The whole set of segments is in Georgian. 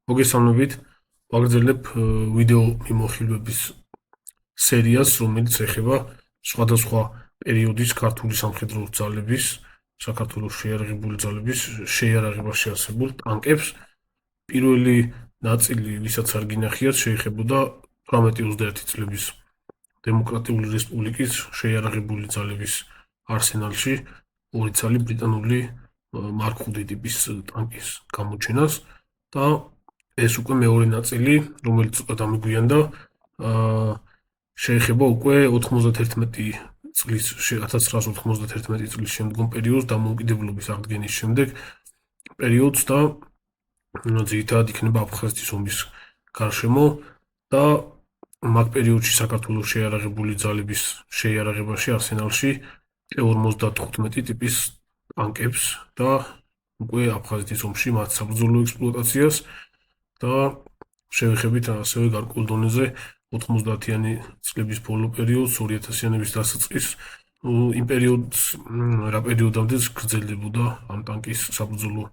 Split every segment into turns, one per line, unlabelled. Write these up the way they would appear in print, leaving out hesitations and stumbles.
მოგესალმებით. ვაგრძელებ ვიდეო მიმოხილვების სერიას, რომელიც ეხება სხვადასხვა პერიოდის ქართული სამხედრო ძალების, საქართველოს შეიარაღებული ძალების შეიარაღებაში არსებულ ტანკებს. პირველი ნაწილი, ვისაც არ გინახიათ, შეეხებოდა 18-21 წლების დემოკრატიული რესპუბლიკის შეიარაღებული ძალების არსენალში ორი ცალი ბრიტანული მარკ 5 ტიპის ტანკის გამოჩენას და ეს უკვე მეორე ნაწილი, რომელიც უკვე დამიგვიანდა, შეეხება უკვე 91 წლის 1991 წლის შემდგომ პერიოდს დამოუკიდებლობის აღდგენის შემდეგ პერიოდს და ძირითადად იქნება აფხაზეთის ომის გარშემო და მაგ პერიოდში საქართველოს შეიარაღებული ძალების შეიარაღებაში არსენალში 55 ტიპის ტანკებს და უკვე აფხაზეთის ომში მათ საბრძოლო ექსპლუატაციას და შევეხებით ასევე გარკვეულ დონეზე 90-იანი წლების ბოლო პერიოდს 2000-იანების დასაწყის იმ პერიოდს რა პერიოდამდე გრძელდებოდა ამ ტანკის საბრძოლო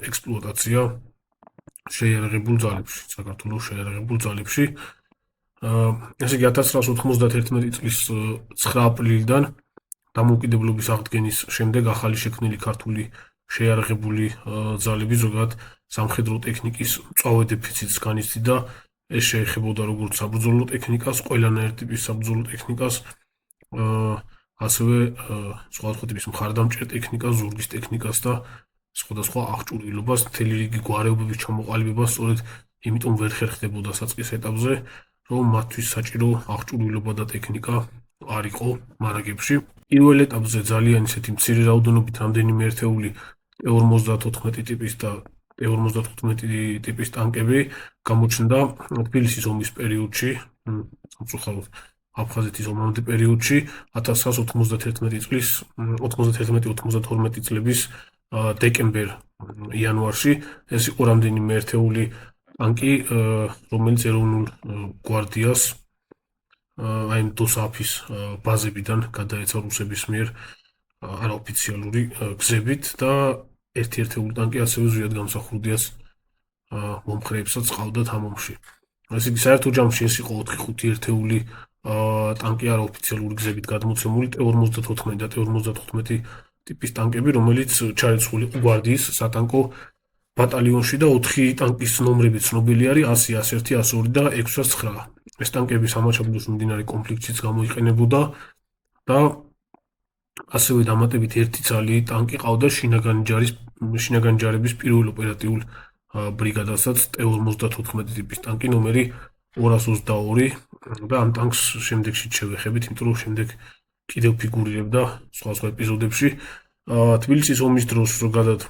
ექსპლუატაცია შეიარაღებულ ძალებში, საქართველოს შეიარაღებულ ძალებში. ესე იგი 1991 წლის 9 აპრილიდან დამოუკიდებლობის აღდგენის შემდეგ ახალი შექმნილი ქართული შეიარაღებული ძალები ზოგადად სამხედრო ტექნიკის მწვავე დეფიციტს განიცდიდა. ეს შეეხებოდა როგორც საბრძოლო ტექნიკას, ყველანაირ ტიპის საბრძოლო ტექნიკას, ასევე სხვადასხვა ტიპის მხარდამჭერ ტექნიკას, ზურგის ტექნიკას და სხვადასხვა აღჭურვილობას, მთელი რიგი გვარებების ჩამოყალიბებას, სწორედ იმიტომ ვერ ხერხდებოდა საწყის ეტაპზე, რომ მათთვის საჭირო აღჭურვილობა და ტექნიკა არ იყო მარაგებში. პირველ ეტაპზე ძალიან ისეთი მცირე რაოდენობით რამდენიმე ერთეული T-54 ტიპის და T-55 ტიპის ტანკები გამოჩნდა თბილისის ომის პერიოდში, სამწუხაროდ აფხაზეთის ომამდე პერიოდში 1991 წლის 91-92 წლების დეკემბერ-იანვარში. ეს იყო რამდენიმე ერთეული ტანკი, რომელიც ეროვნულ გვარდიას აი დოსაფის ბაზებიდან გადაეცა რუსების მიერ არაოფიციალური გზებით და ერთი-ერთეული ტანკი ასევე ზვიად გამსახურდიას მომხრეებსაც ყავდათ ამ ომში. ესე იგი საერთო ჯამში ეს იყო 4-5 ერთეული ტანკი არაოფიციალური გზებით გადმოცემული T-54 და T-55 ტიპის ტანკები, რომელიც ჩაეცვლილი გვარდიის სატანკო ბატალიონში და 4 ტანკის ნომრები ცნობილი არის 100, 101, 102 და 609. ეს ტანკები სამაჩაბლოს მიმდინარე კონფლიქტშიც გამოიყენებოდა და ასევე დამატებით ერთი ძალი ტანკი ყავდა შინაგანი ჯარების პირველ ოპერატიულ ბრიგადასაც T-54 ტიპის ტანკი ნომერი 222 და ამ ტანკს შემდეგში შევეხებით, იმიტომ რომ შემდეგ კიდევ ფიგურირებდა სხვა ეპიზოდებში. თბილისის ომის დროს ზოგადად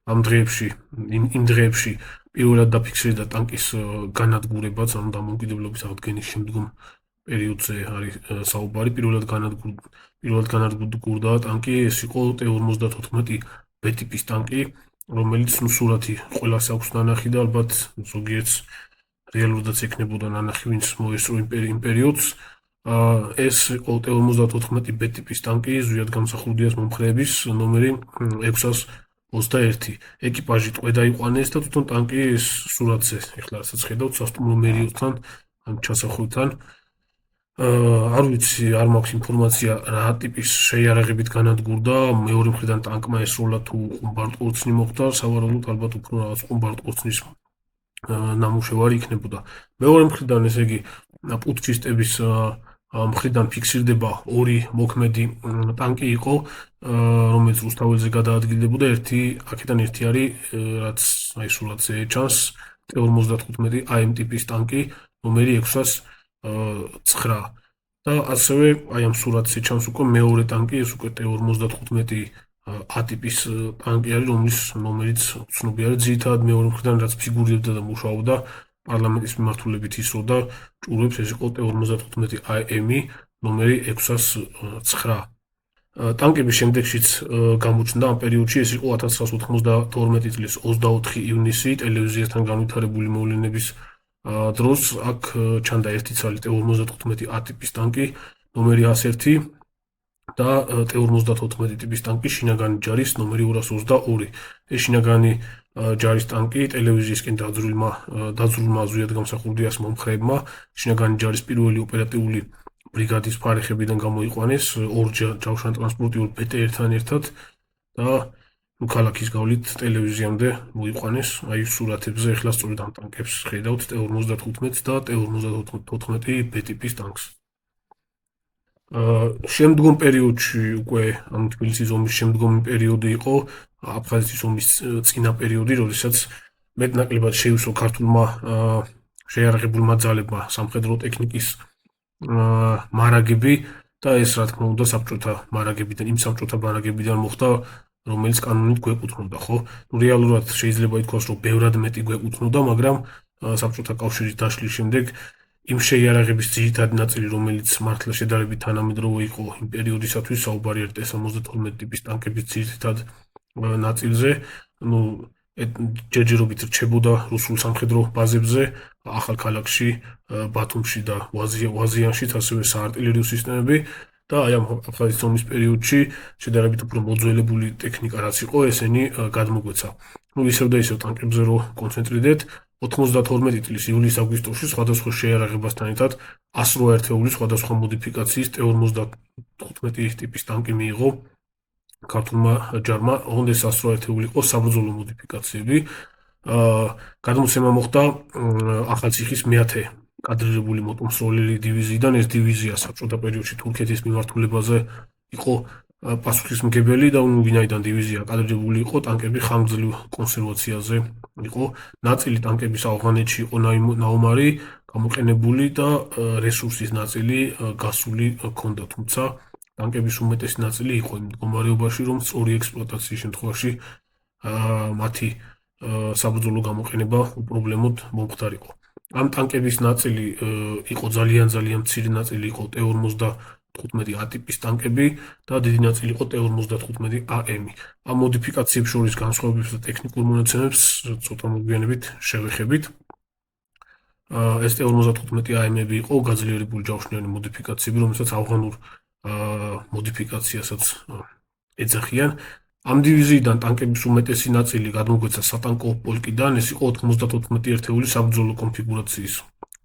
ამ დღეებში პირველად დაფიქსირდა ტანკის განადგურებაც, ანუ დამოუკიდებლობის აღდგენის შემდგომ პერიოდზე არის საუბარი. პირველად განადგურდა ტანკი, ეს იყო T-54 B ტიპის ტანკი, რომელიც სურათი ყველას აქვს ნანახი და ალბათ ზოგიერთს რეალურადაც ექნებოდა ნანახი, ვინც მოესწრო იმ პერიოდს. ეს იყო T-54 B ტიპის ტანკი, ზვიად გამსახურდიას მომხრეების ნომერი 621. ეკიპაჟი ტყვე დაიყვანეს და თვითონ ტანკი ეს სურათზე ეხლა რასაც ხედავთ სასტუმრო მერიოსთან, ამ ჩასახვილთან. არ ვიცი, არ მაქვს ინფორმაცია რა ტიპის შეიარაღებით განადგურდა, მეორე მხრიდან ტანკმა ესროლა თუ ყუმბარტყორცნი მოხდა, სავარაუდოდ ალბათ უფრო რაღაც ყუმბარტყორცნის ნამუშევარი იქნებოდა. მეორე მხრიდან ესე იგი პუტჩისტების მხრიდან ფიქსირდება ორი მოქმედი ტანკი იყო, რომელიც რუსთაველზე გადაადგილდებოდა. აქედან ერთი არის, რაც აი სურათზე ჩანს, T-55 AM ტიპის ტანკი, ნომერი 609 და ასევე აი ამ სურათზე ჩანს უკვე მეორე ტანკი, ეს უკვე T-55 A ტიპის ტანკი არის, რომლის ნომერიც ცნობილი არის. ძირითადად მეორე მხრიდან რაც ფიგურირებდა და მუშაობდა პარლამენტის მიმართულებით ისროდა ჭურვებს, ეს იყო T-55 AM ნომერი 609. ტანკების შემდეგშიც გამოჩნდა ამ პერიოდში, ეს იყო 1992 წლის 24 ივნისი ტელევიზიასთან განვითარებული მოვლენების დროს. აქ ჩანდა ერთი ცალი T-55 A ტიპის ტანკი, ნომერი 101 და T-54 ტიპის ტანკი შინაგანი ჯარის ნომერი 222. ეს შინაგანი ჯარის ტანკი ტელევიზიისკენ დაძრულმა ზვიად გამსახურდ დიას მომხრეებმა შინაგანი ჯარის პირველი ოპერატიული ბრიგადის ფარეხებიდან გამოიყვანეს ორ ჯავშანტრანსპორტიულ BTR-თან ერთად და ქალაქის გავლით ტელევიზიამდე მოიყვანეს. აი სურათებზე ახლა სწორედ ამ ტანკებს ხედავთ T-55 და T-54 B ტიპის ტანკს. შემდგომ პერიოდში უკვე ამ თბილისის ომის შემდგომი პერიოდი იყო აფხაზეთის ომის წინა პერიოდი, როდესაც მეტნაკლებად შეივსო ქართულმა შეიარაღებულმა ძალებმა სამხედრო ტექნიკის მარაგები და ეს რა თქმა უნდა საბჭოთა მარაგებიდან მოხდა, რომელიც კანონით გვეკუთვნოდა, ხო? რეალურად შეიძლება ითქვას, რომ ბევრად მეტი გვეკუთვნოდა, მაგრამ საბჭოთა კავშირის დაშლის შემდეგ იმ შეიარაღების ძირითადი ნაწილი, რომელიც მართლა შედარებით თანამედროვე იყო იმ პერიოდისათვის, საუბარი არის T-72 ტიპის ტანკების ძირითად ნაწილზე, ჯერჯერობით რჩებოდა რუსულ სამხედრო ბაზებზე, ახალქალაქში, ბათუმში და ვაზიანშიც, ასევე საარტილერიო სისტემები და აი ამ აფხაზეთის ომის პერიოდში შედარებით უფრო მოძველებული ტექნიკა რაც იყო, ესენი გადმოგვეცა. ისევ და ისევ ტანკებზე რო კონცენტრირდეთ, 92 წლის ივლիս-აგვისტოში სხვადასხვა შეიარაღებასთან ერთად 108 ერთეული სხვადასხვა მოდიფიკაციის T-55 ტიპის ტანკი მიიღო ქართულმა ჯარმა, ოღონდ ეს 108 ერთეული იყო საბრძოლო მოდიფიკაციები. გადმოცემა მოხდა ახალციხის მეათე კადრირებული მოტომსროლელი დივიზიიდან. ეს დივიზია საბჭოთა პერიოდში თურქეთის მიმართულებაზე იყო პასუხისმგებელი და ვინაიდან დივიზია კადრირებული იყო, ტანკები ხანგრძლივ კონსერვაციაზე იყო. ნაწილი ტანკების ავღანეთში იყო ნაომარი, გამოყენებული და რესურსის ნაწილი გასული ჰქონდა, თუმცა ტანკების უმეტესი ნაწილი იყო იმ მდგომარეობაში, რომ სწორი ექსპლუატაციის შემთხვევაში მათი საბრძოლო გამოყენება უპრობლემოდ მომხდარიყო. ამ ტანკების ნაწილი იყო ძალიან მცირე ნაწილი იყო T-55 A ტიპის ტანკები და დიდი ნაწილი იყო T-55 AM. ამ მოდიფიკაციებს შორის განსხვავებებს და ტექნიკურ მონაცემებს ცოტა მოგვიანებით შევეხებით. ეს T-55 AM-ები იყო გაძლიერებული ჯავშნიანი მოდიფიკაციები, რომელსაც ავღანურ მოდიფიკაციასაც ეძახიან. ამ დივიზიიდან ტანკების უმეტესი ნაწილი გადმოგვეცა სატანკო პოლკიდან, ეს იყო 94 ერთეული საბრძოლო კონფიგურაციის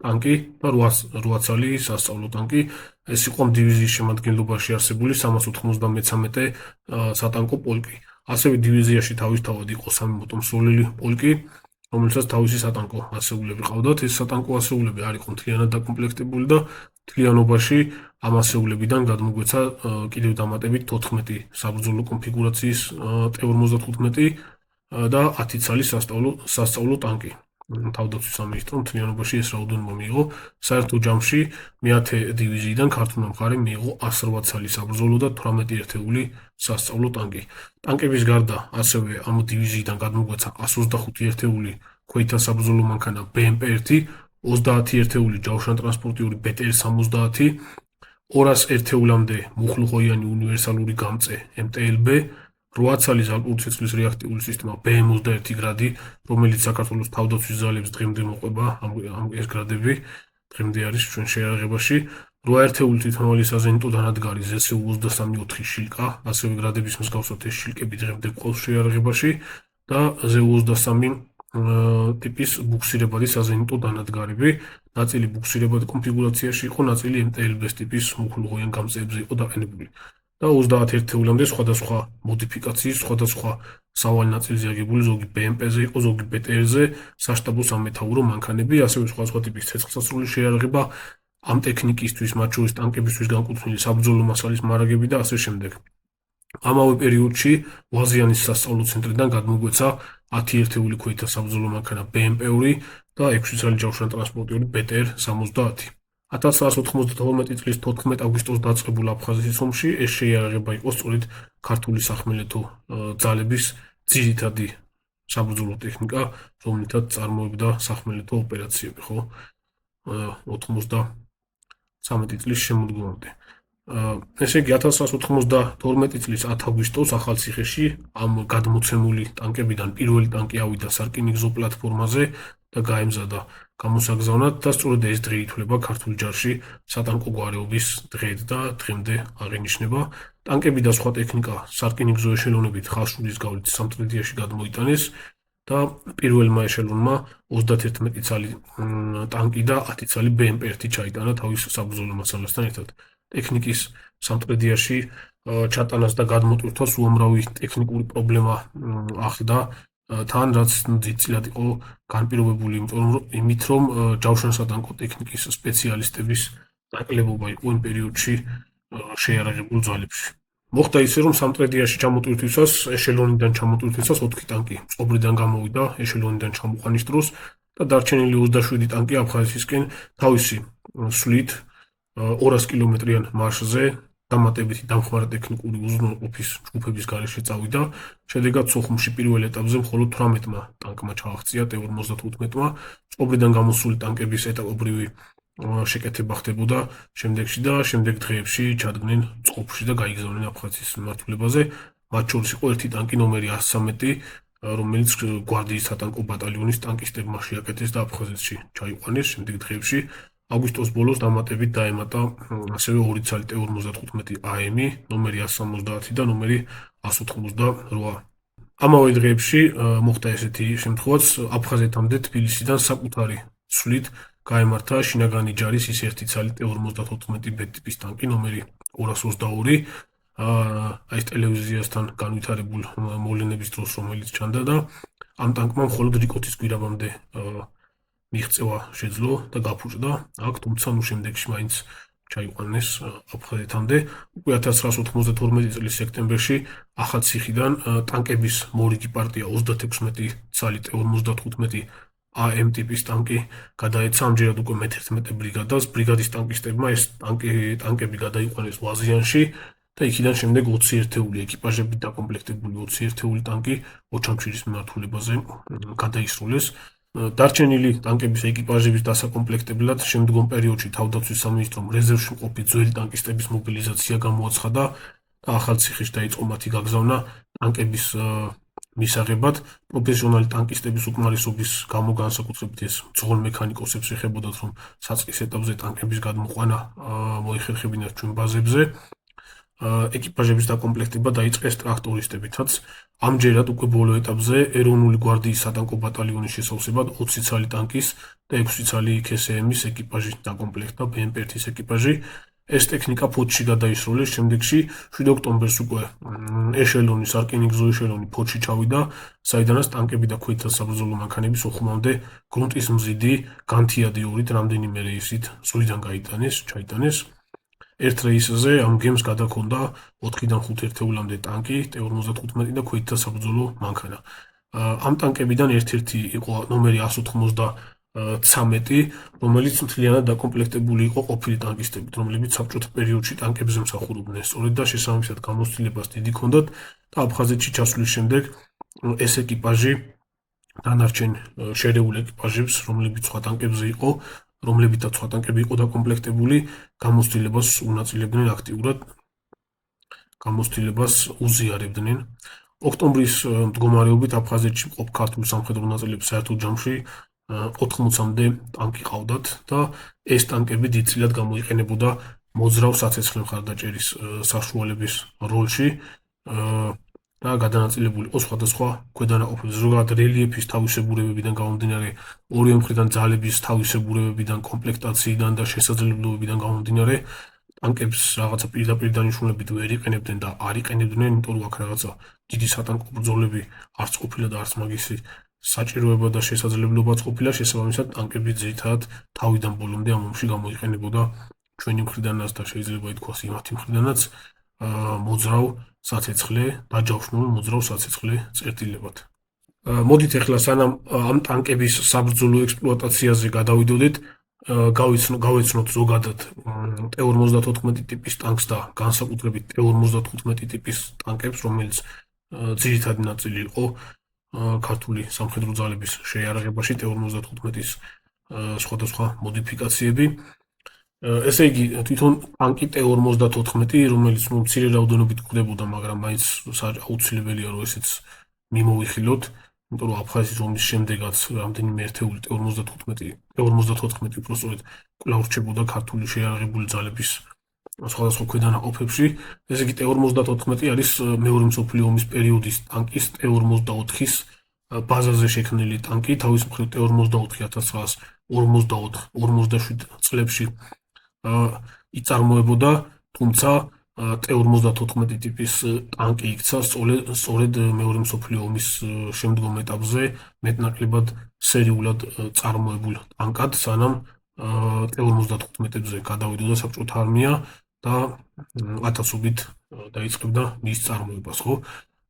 ტანკი და 8 ცალი სასწავლო ტანკი. ეს იყო ამ დივიზიის შემადგენლობაში არსებული 393 სატანკო პოლკი. ასევე დივიზიაში თავისთავად იყო 3 მოტომსროლელი პოლკი, რომელსაც თავისი სატანკო ასეულები ყავდათ. ეს სატანკო ასეულები არ იყო მთლიანად დაკომპლექტებული და მთლიანობაში ამ ასეულებიდან გადმოგვეცა კიდევ დამატებით 14 საბრძოლო კონფიგურაციის T-55 და 10 ცალი სასწავლო ტანკი. თავდაცვის სამინისტრომ მთლიანობაში ეს რაოდენობა მიიღო. საერთო ჯამში მეათე დივიზიიდან ქართულმა მხარემ მიიღო 108 ცალი საბრძოლო და 18 ერთეული სასწავლო ტანკი. ტანკების გარდა ასევე ამ დივიზიიდან გადმოგვეცა 125 ერთეული ქვეითთა საბრძოლო მანქანა BMP-1, 30 ერთეული ჯავშანტრანსპორტიული BTR-70, 200 ერთეულამდე მუხლუღოიანი უნივერსალური გამწე MTLB, 8 ცალი ზალპური ცეცხლის რეაქტიული სისტემა BM-21 გრადი, რომელიც საქართველოს თავდაცვის ძალებს დღემდე მოყვება, ეს გრადები დღემდე არის ჩვენ შეიარაღებაში, 8 ერთეული თვითმფრინავი საზენიტო დანადგარი ZSU-23 შილკა, ასევე გრადების მსგავსად ეს შილკები დღემდე გვყავს შეიარაღებაში და ZU-23 ტიპის ბუქსირებადი საზენიტო დანადგარები, ნაწილი ბუქსირებადი კონფიგურაციაში იყო, ნაწილი MTLB-ის ტიპის მუხლუღოიან გამწეებზე იყო დაყენებული. და 30 ერთეულამდე სხვადასხვა მოდიფიკაციის, სხვადასხვა სავალი ნაწილზე აგებული, ზოგი BMP-ზე იყო, ზოგი BTR-ზე, საშტაბო სამეთაურო მანქანები, ასევე სხვადასხვა ტიპის ცეცხლსასროლი შეიარაღება, ამ ტექნიკისთვის, მათ შორის ტანკებისთვის განკუთვნილი საბრძოლო მასალის მარაგები და ასე შემდეგ. ამავე პერიოდში ვაზიანის სასწავლო ცენტრიდან გადმოგვეცა 10 ერთეული ქვეითთა საბრძოლო მანქანა BMP-2 და 6 ცალი ჯავშანტრანსპორტიული BTR-70. 1992 წლის 14 აგვისტოს დაწყებულ აფხაზეთის ომში ეს შეიარაღება იყო სწორედ ქართული სახმელეთო ძალების ძირითადი საბრძოლო ტექნიკა, რომელთაც წარმოებდა სახმელეთო ოპერაციები, ხო? 93 წლის შემოდგომამდე. ესე იგი 1992 წლის 10 აგვისტოს ახალციხეში ამ გადმოცემული ტანკებიდან პირველი ტანკი ავიდა სარკინიგზო პლატფორმაზე და გაემზადა გამოსაგზავნად და სწორედ ეს დღე ითვლება ქართულ ჯარში სატანკო გვარეობის დღედ და დღემდე აღინიშნება. ტანკები და სხვა ტექნიკა სარკინიგზო ეშელონებით ხაშურის გავლით სამტრედიაში გადმოიტანეს და პირველმა ეშელონმა 31 წალი ტანკი და 10 წალი BMP-1 ჩაიტანა თავის საბრძოლო მასალასთან ერთად. ტექნიკის სამტრედიაში ჩატანას და გადმოტვირთვას უამრავი ტექნიკური პრობლემა ახლდა თან, რაც დიდწილად იყო განპირობებული იმით, რომ ჯავშან-სატანკო ტექნიკის სპეციალისტების ნაკლებობა იყო იმ პერიოდში შეიარაღებულ ძალებში. მოხდა ისე, რომ სამტრედიაში ჩამოტვირთვისას, ეშელონიდან ჩამოტვირთვისას 4 ტანკი წყობრიდან გამოვიდა ეშელონიდან ჩამოყვანის დროს და დარჩენილი 27 ტანკი აფხაზეთისკენ თავისი სვლით 200 კილომეტრიან მარშზე დამატებითი დამხმარე ტექნიკური უზრუნველყოფის ჯგუფების გარეშე წავიდა. შედეგად სოხუმში პირველ ეტაპზე მხოლოდ 18-მა ტანკმა ჩააღწია T-55-მა. წყობრიდან გამოსული ტანკების ეტაპობრივი შეკეთება ხდებოდა შემდეგში და შემდეგ დღეებში ჩადგნენ წყობში და გაიგზავნენ აფხაზეთის მიმართულებაზე. მათ შორის იყო ერთი ტანკი ნომერი 113, რომელიც გვარდიის სატანკო ბატალიონის ტანკისტებმა შეაკეთეს და აფხაზეთში ჩაიყვანეს. შემდეგ დღეებში აგვისტოს ბოლოს დამატებით დაემატა ასევე 2 ცალი T-55 AM, ნომერი 170 და ნომერი 188. ამავე დღეებში მოხდა ესეთი შემთხვევაც, აფხაზეთამდე თბილისიდან საკუთარი სვლით გაემართა შინაგანი ჯარის ის ერთი ცალი T-54B ტიპის ტანკი ნომერი 222, აი ტელევიზიასთან განვითარებულ მოვლენების დროს, რომელიც ჩანდა და ამ ტანკმა მხოლოდ რიკოთის გვირაბამდე მიღწევა შეძლო და გაფუჭდა აქ, თუმცა შემდეგში მაინც ჩაიყვანეს აფხაზეთამდე. უკვე 1992 წლის სექტემბერში ახალციხიდან ტანკების მორიგი პარტია 36 ცალი T-55 AM ტიპის ტანკი გადაეცა ამჯერად უკვე მე-11 ბრიგადას. ბრიგადის ტანკისტებმა ეს ტანკები გადაიყვანეს ვაზიანში და იქიდან შემდეგ 20 ერთეული ეკიპაჟებით დაკომპლექტებული 20 ერთეული ტანკი ოჩამჩირის მიმართულებაზე გადაისროლეს. დარჩენილი ტანკების ეკიპაჟების დასაკომპლექტებლად შემდგომ პერიოდში თავდაცვის სამინისტრომ რეზერვში მყოფი ძველი ტანკისტების მობილიზაცია გამოაცხადა და ახალციხეში დაიწყო მათი გაგზავნა ტანკების მისაღებად. პროფესიონალი ტანკისტების უკმარისობის გამო განსაკუთრებით ეს მძღოლ მექანიკოსებს ეხებოდათ, რომ საწყის ეტაპზე ტანკების გადმოყვანა მოიხერხებინათ ჩვენ ბაზებზე. ეკიპაჟების დაკომპლექტება დაიწყეს ტრაქტორისტებითაც. ამჯერად უკვე ბოლო ეტაპზე ეროვნული გვარდიის სატანკო ბატალიონის შესავსებად 20 ცალი ტანკის და 6 ცალი KSM-ის ეკიპაჟი დაკომპლექტდა BMP-1-ის ეკიპაჟი. ეს ტექნიკა ფოთში გადაისროლეს. შემდეგში 7 ოქტომბერს უკვე ეშელონი, სარკინიგზო ეშელონი ფოთში ჩავიდა, საიდანაც ტანკები და ქვეითთა საბრძოლო მანქანები სოხუმამდე გრუნტის მზიდი განთიადი ორით რამდენიმე რეისით ზღვიდან ჩაიტანეს. ერთ რეისზე ამ გემს გადაქონდა 4-დან 5 ერთეულამდე ტანკი, T-55 და ქვეითთა საბრძოლო მანქანა. ამ ტანკებიდან ერთ-ერთი იყო ნომერი 193, რომელიც მთლიანად დაკომპლექტებული იყო ყოფილი ტანკისტებით, რომლებიც საბჭოთა პერიოდში ტანკებზე მსახურობდნენ. სწორედ და შესაბამისად გამოცდილებას დიდი ჰქონდათ და აფხაზეთში ჩასვლის შემდეგ ეს ეკიპაჟი დანარჩენ შერეულ ეკიპაჟებს, რომლებიც სხვა ტანკებზე იყო, რომლებითაც სხვა ტანკები იყო დაკომპლექტებული, გამოცდილებას უნაწილებდნენ აქტიურად, გამოცდილებას უზიარებდნენ. ოქტომბრის მდგომარეობით აფხაზეთში მყოფ ქართულ სამხედრო ნაწილებს საერთო ჯამში 80-მდე ტანკი ყავდათ და ეს ტანკები დიდწილად გამოიყენებოდა მოძრავ საცეცხლე მხარდაჭერის საშუალების როლში და გადანაწილებული იყო სხვადასხვა ქვედანაყოფებზე. ზოგადად რელიეფის თავისებურებებიდან გამომდინარე, ორივე მხრიდან ძალების თავისებურებებიდან, კომპლექტაციიდან და შესაძლებლობებიდან გამომდინარე, ტანკებს რაღაცა პირდაპირ დანიშნულებით ვერ იყენებდნენ და არ იყენებდნენ, იმიტომ რომ აქ რაღაცა დიდი სატანკო ბრძოლები არც ყოფილა და არც მაგისი საჭიროება და შესაძლებლობაც ყოფილა. შესაბამისად, ტანკები ძირითადად თავიდან ბოლომდე ამ ომში გამოიყენებოდა ჩვენი მხრიდანაც და შეიძლება ითქვას იმათი მხრიდანაც მოძრავ საცეცხლე, დაჯავშნულ მოძრავ საცეცხლე წერტილებად. მოდით ახლა სანამ ამ ტანკების საბრძოლო ექსპლუატაციაზე გადავიდოდეთ, გავეცნოთ ზოგადად T-54 ტიპის ტანკს და განსაკუთრებით T-55 ტიპის ტანკებს, რომელიც ძირითადი ნაწილი იყო ქართული სამხედრო ძალების შეიარაღებაში T-55-ის სხვადასხვა მოდიფიკაციები. ესე იგი, თვითონ ტანკი T-54, რომელიც მცირე რაოდენობით გვხვდებოდა, მაგრამ მაინც აუცილებელია, რომ ესეც მიმოვიხილოთ, იმიტომ რომ აფხაზეთის ომის შემდეგაც რამდენიმე ერთეული T-54 უბრალოდ კვლავ რჩებოდა ქართული შეიარაღებული ძალების სხვადასხვა ქვედანაყოფებში. ესე იგი, T-54 არის მეორე მსოფლიო ომის პერიოდის ტანკის T-54-ის ბაზაზე შექმნილი ტანკი თავის მხრივ T-54-1944-47 წლებში იწარმოებოდა, თუმცა T-54 ტიპის ტანკი იქცა სწორედ მეორე მსოფლიო ომის შემდგომ ეტაპზე მეტნაკლებად სერიულად წარმოებულ ტანკად, სანამ T-55-ებზე გადავიდოდა საბჭოთა არმია და ათასობით დაიწყებდა მის წარმოებას, ხო?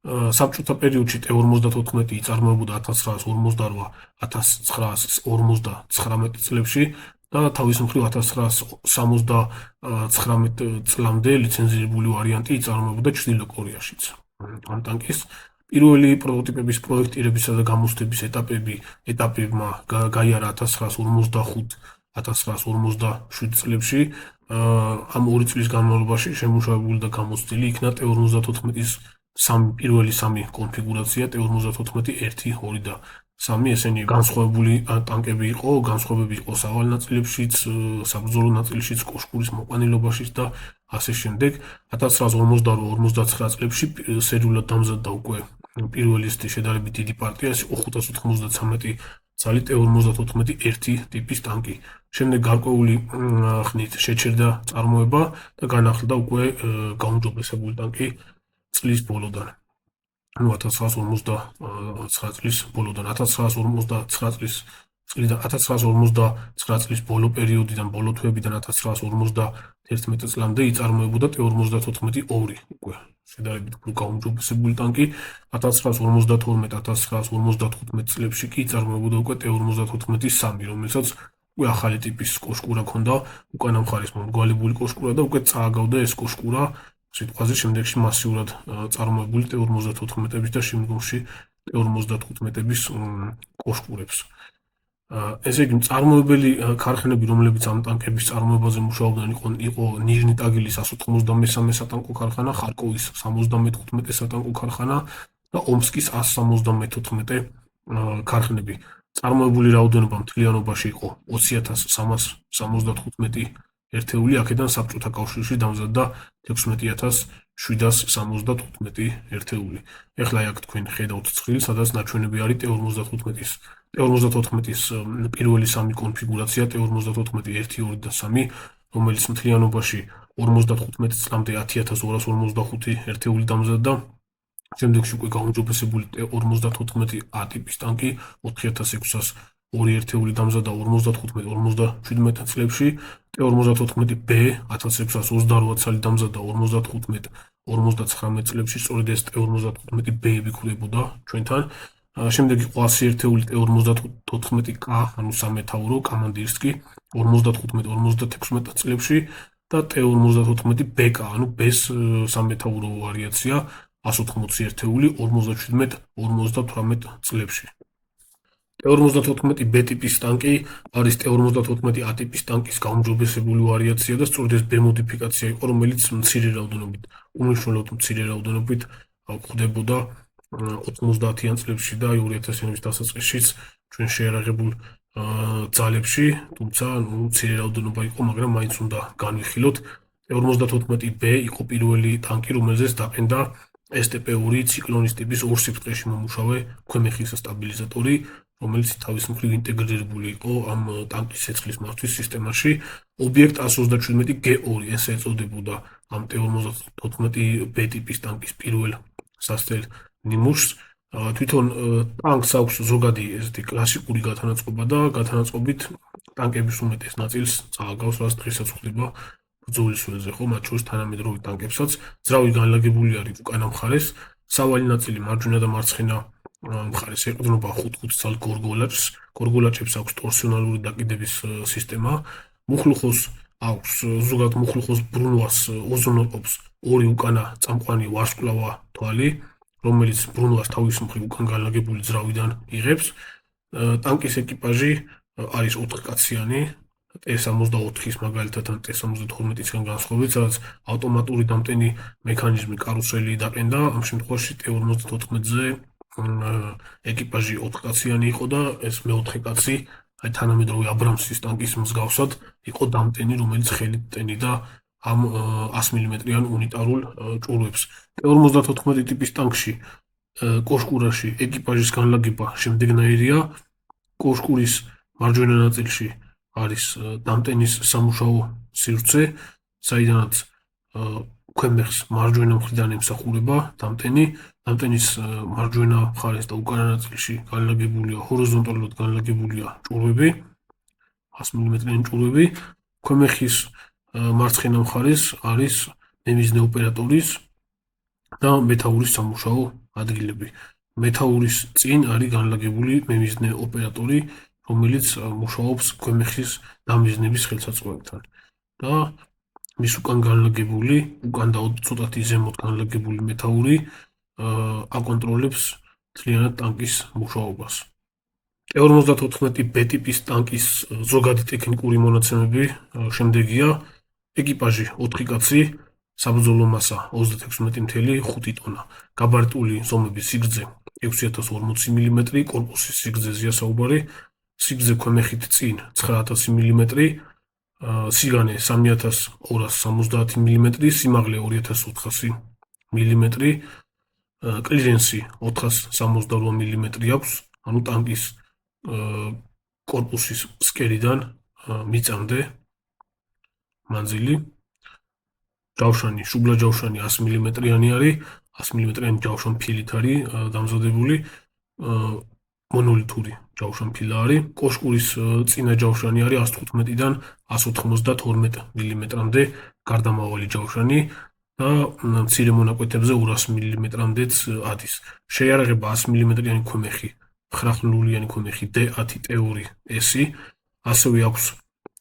საბჭოთა პერიოდში T-54 იწარმოებოდა 1958-1959 წლებში და თავის მხრივ 1979 წლამდე ლიცენზირებული ვარიანტი იწარმოებოდა ჩრდილო კორეაშიც. ამ ტანკის პირველი პროტოტიპების პროექტირებისა და გამოცდების ეტაპებმა გაიარა 1955-1957 წლებში. ამ ორი წლის განმავლობაში შემუშავებული და გამოცდილი იქნა T-54-ის პირველი სამი კონფიგურაცია, T-54-1, 2 და 3, ესენი განსხვავებული ტანკები იყო, განსხვავებები იყო სავალ ნაწილებშიც, საბრძოლო ნაწილშიც, კოშკურის მოყვანილობაშიც და ასე შემდეგ. 1958-59 წლებში სერიულად დამზადდა უკვე პირველი ესეთი შედარებით დიდი პარტია, ეს იყო 593 ძალი T-54-1 ტიპის ტანკი. შემდეგ გარკვეული ხნით შეჩერდა წარმოება და განახლდა უკვე გაუმჯობესებული ტანკი წლის ბოლოდან. 1959 წლის ბოლოდან 1959 წლის ბოლო პერიოდიდან, ბოლო თვეებიდან 1951 წლამდე იწარმოებოდა T-54-2 უკვე შედარებით უფრო გაუმჯობესებული ტანკი. 1952-1955 წლებში კი იწარმოებოდა უკვე T-54-3, რომელსაც უკვე ახალი ტიპის კოშკურა ჰქონდა, უკანა მხარეს მომრგვალებული კოშკურა და უკვე წააგავდა ეს კოშკურა სიტყვაზე შემდეგში მასიურად წარმოებული T-54-ების და შემდგომში T-55-ების კოშკურებს. ესე იგი, წარმოებელი ქარხნები, რომლებიც ამ ტანკების წარმოებაზე მუშაობდნენ, იყო ნიჟნი ტაგილის 193 სატანკო ქარხანა, ხარკოვის 75 სატანკო ქარხანა და ომსკის 174 ქარხნები. წარმოებული რაოდენობა მთლიანობაში იყო 20.375 ერთეული, აქედან საბჭოთა კავშირში დამზადდა 16.775 ერთეული. ეხლა აქ თქვენ ხედავთ ცხრილს, სადაც ნაჩვენები არის T-54-ის პირველი სამი კონფიგურაცია, T-54-1, 2 და 3, რომელიც მთლიანობაში 55 წლამდე 10.245 ერთეული დამზადდა. შემდეგში უკვე გაუმჯობესებული T-54-A ტიპის ტანკი 4.602 ერთეული დამზადდა 55-57 წლებში. T-54-B 1628 წელი დამზადდა 55-59 წლებში, სწორედ ეს T-54-B-ები ხვდებოდა ჩვენთან. შემდეგ იყო 100 ერთეული T-54-K, ანუ სამეთაურო კამანდირსკი 55-56 წლებში და T-54-BK, ანუ BES სამეთაურო ვარიაცია 180 ერთეული 57-58 წლებში. T-54-B ტიპის ტანკი არის T-54-A ტიპის ტანკის გაუმჯობესებული ვარიაცია და სწორედ ეს B მოდიფიკაცია იყო, რომელიც მცირე რაოდენობით, უმნიშვნელოდ მცირე რაოდენობით გვხვდებოდა 90-იან წლებში და 2000-იანების დასაწყისშიც ჩვენ შეიარაღებულ ძალებში, თუმცა მცირე რაოდენობა იყო, მაგრამ მაინც უნდა განვიხილოთ. T-54-B იყო პირველი ტანკი, რომელზეც დაყენდა STP-2 ციკლონის ტიპის ორ სიფრთხეში მომუშავე ქვემეხის სტაბილიზატორი, რომელიც თავის მხრივ ინტეგრირებული იყო ამ ტანკის ცეცხლის მართვის სისტემაში. ობიექტ 137G2 ესე ეწოდებოდა ამ T-54-B ტიპის ტანკის პირველ სასწრელ ნიმუშს. თვითონ ტანკს აქვს ზოგადი ესეთი კლასიკური გათანაწყობა და გათანაწყობით ტანკების უმეტეს ნაწილს წააგავს, რაც დღესაც ხდება ბრძოლის ველზე, ხო, მათ შორის თანამედროვე ტანკებსაც. ძრავი განლაგებული არის უკანა მხარეს, სავალი ნაწილი მარჯვენა და მარცხენა მხარეს ეყრდნობა 5 ცალ გორგოლაჭებს აქვს ტორსიონალური დაკიდების სისტემა. მუხლუხოს აქვს ზოგად მუხლუხოს ბრუნვას ოზონოყოფს ორი უკანა წამყვანი ვარსკვლავა თვალი, რომელიც ბრუნვას თავის მხრივ უკან განლაგებული ძრავიდან იღებს. ტანკის ეკიპაჟი არის 4-კაციანი, T-64-ის მაგალითად ან T-72-ისგან განსხვავებით, სადაც ავტომატური დამტენი მექანიზმი კარუსელი დაყენდა. ამ შემთხვევაში T-54-ზე ეკიპაჟი 4-კაციანი იყო და ეს მეოთხე კაცი, აი თანამედროვე აბრამსის ტანკის მსგავსად, იყო დამტენი, რომელიც ხელით ტენიდა ამ 100 მმ-იან უნიტარულ ჭურვებს. T-54 ტიპის ტანკში კოშკურაში ეკიპაჟის განლაგება შემდეგნაირია. კოშკურის მარჯვენა ნაწილში არის დამტენის სამუშაო სივრცე, საიდანაც ქვემეხს მარჯვენა მხრიდან ემსახურება დამტენი. დამტენის მარჯვენა მხარეს და უკანა ნაწილში განლაგებულია ჰორიზონტალურად განლაგებულია ჭურვები, 100 მმ-იანი ჭურვები. ქვემეხის მარცხენა მხარეს არის მემიზნე ოპერატორის და მეთაურის სამუშაო ადგილები. მეთაურის წინ არის განლაგებული მემიზნე ოპერატორი, რომელიც მუშაობს ქვემეხის დამიზნების ხელსაწყოებთან. და მის უკან განლაგებული, უკან და ცოტათი ზემოთ განლაგებული მეთაური აკონტროლებს მთლიანად ტანკის მუშაობას. T-54 B ტიპის ტანკის ზოგადი ტექნიკური მონაცემები შემდეგია. ეკიპაჟი 4 კაცი, საბრძოლო მასა 36.5 ტონა, გაბარიტული ზომების სიგრძე 6040 მმ, კორპუსის სიგრძეზეა საუბარი, სიგრძე ქვემეხით წინ 9000 მმ, სიგანე 3270 მმ, სიმაღლე 2400 მმ, კლირენსი 468 მმ აქვს, ანუ ტანკის კორპუსის ფსკერიდან მიწამდე მანძილი. ჯავშანი, შუბლა ჯავშანი 100 მმ-იანი არის, 100 მმ-იანი ჯავშანფილით არის დამზადებული, მონოლითური ჯავშანფილა არის. კოშკურის წინა ჯავშანი არის 115-დან 192 მმ-მდე გარდამავალი ჯავშანი და მცირე მონაკვეთებზე 200 მმ-მდეც ადის. შეიარაღება 100 მმ-იანი ქვემეხი, 9-ხმლულიანი ქვემეხი D10T2S, ასევე აქვს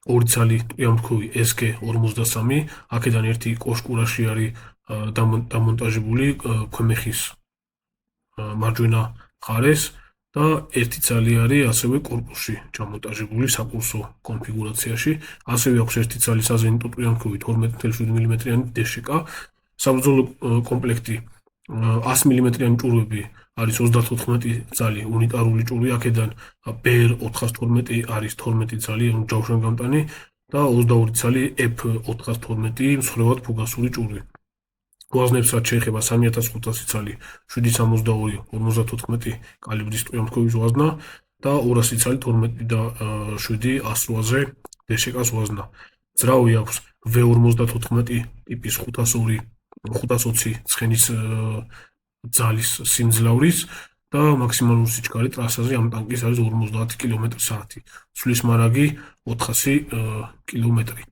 ორი ცალი ტყვიამთქოვი SG-53, აქედან ერთი კოშკურაში არის დამონტაჟებული ქვემეხის მარჯვენა მხარეს და ერთი ცალი არის ასევე კორპუსში ჩამონტაჟებული საკურსო კონფიგურაციაში. ასევე აქვს ერთი ცალი საზენიტო ტყვიამთქოვი 12.7 მმ-იანი DŠK. საბრძოლო კომპლექტი 100 მმ-იანი ჭურვები არის 34 წალი უნიტარული ჭურვი, აქედან BR-412 არის 12 წალი ჯავშანგამტანი და 22 წალი F-412 მსხლევად ფუგასური ჭურვი. გვაზნებსაც შეეხება 3500 წალი 762 54 კალიბრის ტყვიამთქოვის ვაზნა და 200 წალი 12 და 7 108-ზე DŠK-ს ვაზნა. ძრავი აქვს V-54 ტიპის 520 ცხენის ძალის სიმძლავრის და მაქსიმალური სიჩქარე ტრასაზე ამ ტანკის არის 50 კმ/სთ. სვლის მარაგი 400 კმ.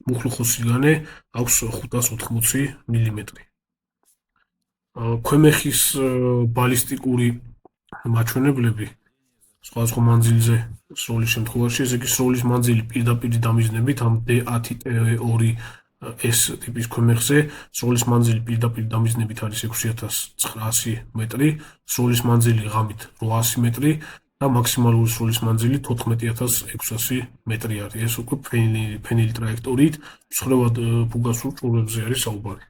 მუხლუხო სიგანე აქვს 580 მმ. ქვემეხის ბალისტიკური მაჩვენებლები სხვადასხვა მანძილზე სროლის შემთხვევაში, ესე იგი სროლის მანძილი პირდაპირ დამიზნებით ამ D10T2S ტიპის ქვემეხზე, სროლის მანძილი პირდაპირ დამიზნებით არის 6900 მეტრი, სროლის მანძილი ღამით 800 მეტრი და მაქსიმალური სროლის მანძილი 14600 მეტრი არის. ეს უკვე ფენილი ტრაექტორიით მსხლევად ფუგასურ ჭურვებზე არის საუბარი.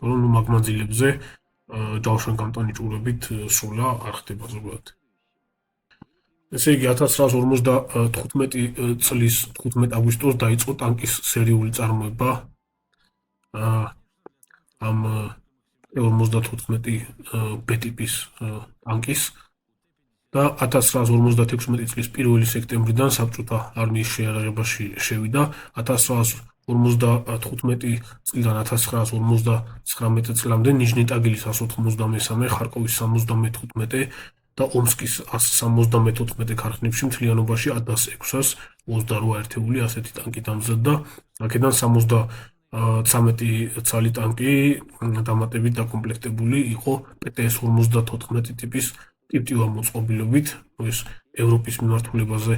თორემ მაგ მანძილებზე ჯავშანგამტანი ჭურვებით სროლა არ ხდება ზოგადად. ესე იგი 1955 წლის 15 აგვისტოს დაიწყო ტანკის სერიული წარმოება ამ T-54 B ტიპის ტანკის და 1956 წლის 1 სექტემბრიდან საბჭოთა არმიის შეიარაღებაში შევიდა. 1955 წლიდან 1959 წლამდე ნიჟნი-ტაგილის 193, ხარკოვის 75 და ომსკის 174 ქარხნებში მთლიანობაში 1628 ერთეული ასეთი ტანკი დამზადდა. აქედან 73 ცალი ტანკი დამატებით დაკომპლექტებული იყო PTS-54 ტიპის ტიპტივა მოწყობილობით, ეს ევროპის მიმართულებაზე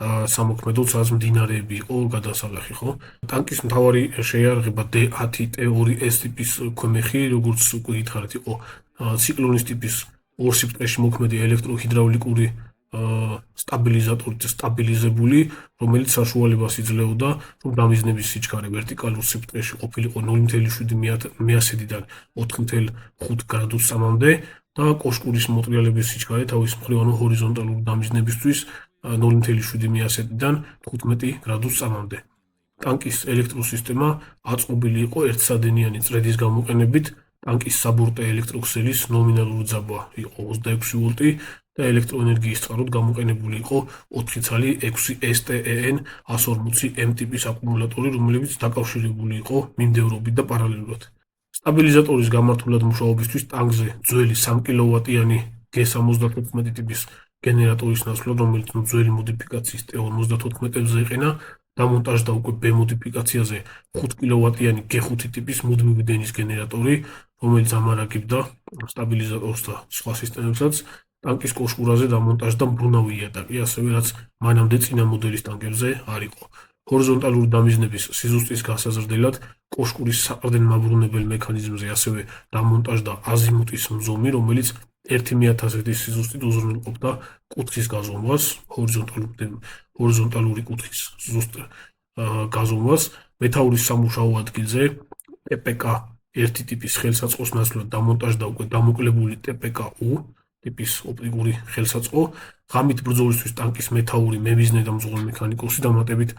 სამოქმედო სადაც მდინარეები იყო გადასალახი, ხო? ტანკის მთავარი შეიარაღება D10T2S ტიპის ქვემეხი, როგორც უკვე გითხარით, იყო ციკლონის ტიპის ორ სიბრტყეში მოქმედი ელექტროჰიდრაულიკური სტაბილიზებული, რომელიც საშუალებას იძლეოდა, რომ დამიზნების სიჩქარე ვერტიკალურ სიბრტყეში ყოფილიყო 0.7-დან 4.5 გრადუსამდე და კოშკურის მოტრიალების სიჩქარე თავის მხრივ, ანუ ჰორიზონტალური დამიზნებისთვის 0.7-დან 15 გრადუსამდე. ტანკის ელექტროსისტემა აწყობილი იყო ერთსადენიანი წრედის გამოყენებით ტანკის საბორტე ელექტროქსელის ნომინალური ძაბვა იყო 26 ვოლტი და ელექტროენერგიის წყაროდ გამოყენებული იყო 4 ცალი 6 STEN 140 M ტიპის აკუმულატორი, რომელიც დაკავშირებული იყო მიმდევრობით და პარალელურად. სტაბილიზატორის გამართულად მუშაობისთვის ტანკზე ძველი 3 კილოვატიანი G74 ტიპის გენერატორის ნაცვლად, რომელიც ძველი მოდიფიკაციის T54-ებზე იყენა, დამონტაჟდა უკვე B მოდიფიკაციაზე 5 კილოვატიანი G5 ტიპის მუდმივი დენის გენერატორი, რომელიც ამარაგებდა სტაბილიზატორს და სხვა სისტემებსაც. ტანკის კოშკურაზე დამონტაჟდა მბრუნავი იატაკი, ასევე რაც მანამდე წინა მოდელის ტანკებზე არ იყო. ჰორიზონტალური დამიზნების სიზუსტის გასაზრდელად კოშკურის საყრდენ მაბრუნებელ მექანიზმზე ასევე დამონტაჟდა აზიმუტის მზომი, რომელიც 1/1000-ის სიზუსტით უზრუნველყოფდა კუთხის გაზომვას, ჰორიზონტალური კუთხის ზუსტ გაზომვას. მეთაურის სამუშაო ადგილზე TPK 1 ტიპის ხელსაწყოს ნაცვლად დამონტაჟდა უკვე დამოკლებული TPK-U ტიპის ოპტიკური ხელსაწყო. ღამით ბრძოლისთვის ტანკის მეთაური, მემიზნე და მძღოლ მექანიკოსი დამატებით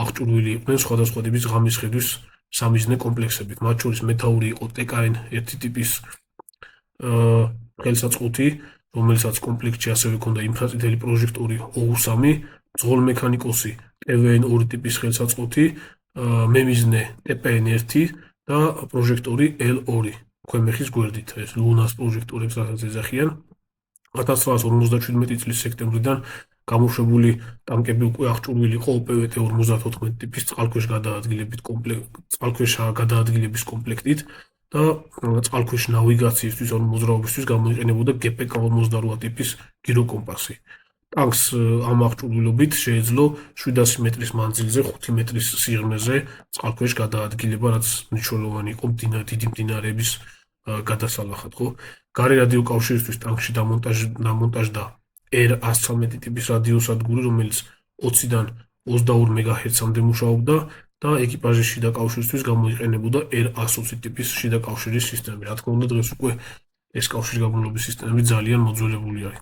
აღჭურვილი იყვნენ სხვადასხვა ტიპის ღამის ხედვის სამიზნე კომპლექსებით. მათ შორის მეთაური იყო TKN 1 ტიპის ხელსაწყოთი, რომელსაც კომპლექტში ასევე ჰქონდა ინფრაწითელი პროჟექტორი OU3, მძღოლ მექანიკოსი TVN 2 ტიპის ხელსაწყოთი, მემიზნე TPN 1 და პროჟექტორი L2 ქვემეხის გვერდით. ეს ლუნას პროჟექტორებს რასაც ეძახიან. 1957 წლის სექტემბრიდან გამოშვებული ტანკები უკვე აღჭურვილი იყო OPVT-54 ტიპის წყალქვეშ გადაადგილების კომპლექტით და წყალქვეშ ნავიგაციისთვის ან მოძრაობისთვის გამოიყენებოდა GPK-58 ტიპის გიროკომპასი. ტანკს ამ აღჭურვილობით შეეძლო 700 მეტრის მანძილზე 5 მეტრის სიღრმეზე წყალქვეშ გადაადგილება, რაც მნიშვნელოვანი იყო დიდი მდინარეების გადასალახად, ხო? გარე რადიოკავშირისთვის ტანკში დამონტაჟდა R113 ტიპის რადიოსადგური, რომელიც 20-დან 22 MHz-მდე მუშაობდა და ეკიპაჟის შიდა კავშირისთვის გამოიყენებოდა R120 ტიპის შიდა კავშირის სისტემები. რა თქმა უნდა, დღეს უკვე ეს კავშირგაბმულობის სისტემები ძალიან მოძველებული არის.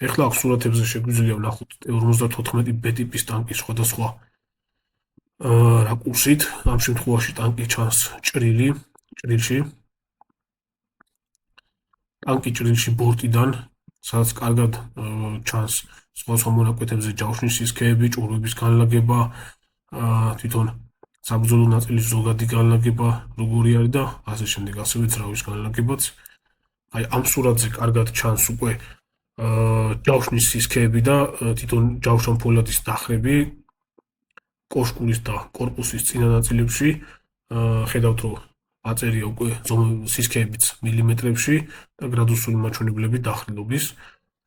ეხლა აქ სურათებზე შეგვიძლია ვნახოთ T-54B ტიპის ტანკის სხვადასხვა რაკურსით. ამ შემთხვევაში ტანკი ჩანს ჭრილში. ტანკი ჭრილში ბორტიდან, სადაც კარგად ჩანს სხვადასხვა მონაკვეთებზე ჯავშნის სისქეები, ჭურვების განლაგება, თვითონ საბრძოლო ნაწილის ზოგადი განლაგება, როგორი არის და ასე შემდეგ, ასევე ძრავის განლაგებაც. აი ამ სურათზე კარგად ჩანს უკვე ჯავშნის სისქეები და თვითონ ჯავშან ფოლადის დახრები კოშკურის და კორპუსის წინა ნაწილებში. ხედავთ, რომ აწერია უკვე სისქეებიც მილიმეტრებში და გრადუსული მაჩვენებლები დახრილობის.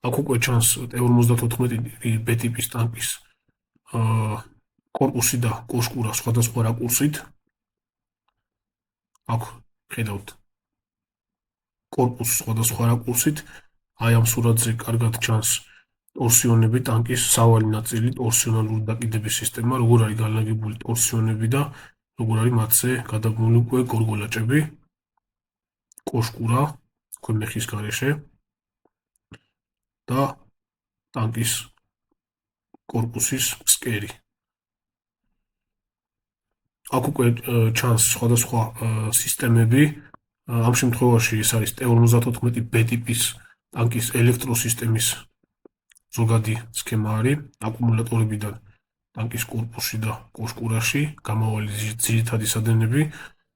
აქ უკვე ჩანს T-54B ტიპის ტანკის კორპუსი და კოშკურა სხვადასხვა რაკურსით. აქ ხედავთ კორპუსს სხვადასხვა რაკურსით. აი ამ სურათზე კარგად ჩანს ტორსიონები, ტანკის სავალი ნაწილი, ტორსიონალური დაკიდების სისტემა, როგორ არის განლაგებული ტორსიონები და როგორ არის მათზე გადაბმული უკვე გორგოლაჭები, კოშკურა ქვემეხის გარეშე და ტანკის კორპუსის ფსკერი. აქ უკვე ჩანს სხვადასხვა სისტემები. ამ შემთხვევაში ეს არის T-54B ტიპის ტანკის ელექტროსისტემის ზოგადი სქემა არის. აკუმულატორებიდან ტანკის კორპუსში და კოშკურაში გამავალი ძირითადი სადენები.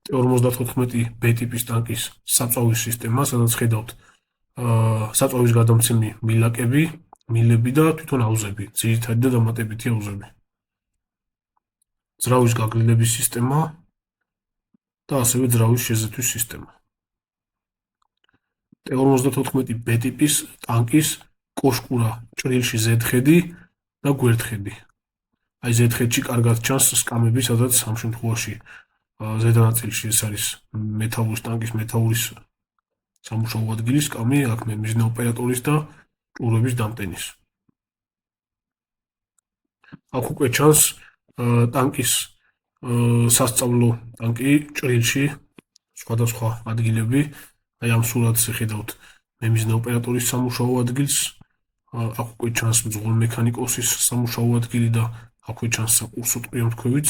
T-54B ტიპის ტანკის საწვავის სისტემა, სადაც ხედავთ საწვავის გადამცემი მილები და თვითონ აუზები, ძირითადი და დამატებითი აუზები. ძრავის გაგრილების სისტემა და ასევე ძრავის შეზეთვის სისტემა. T-54B ტიპის ტანკის კოშკურა ჭრილში ზედხედი და გვერდხედი. აი ზედხედში კარგად ჩანს სკამები, სადაც ამ შემთხვევაში ზედა ნაწილში ეს არის ტანკის მეთაურის სამუშაო ადგილის სკამი, აქ მემიზნე ოპერატორის და ჭურვების დამტენის. აქ უკვე ჩანს ტანკის სასწავლო ტანკი ჭრილში, სხვადასხვა ადგილები. აი ამ სურათზე ხედავთ მემიზნე ოპერატორის სამუშაო ადგილს. აქ უკვე ჩანს მძღოლ მექანიკოსის სამუშაო ადგილი და აქ უკვე ჩანს საკურსო ტყიომთქვევიც.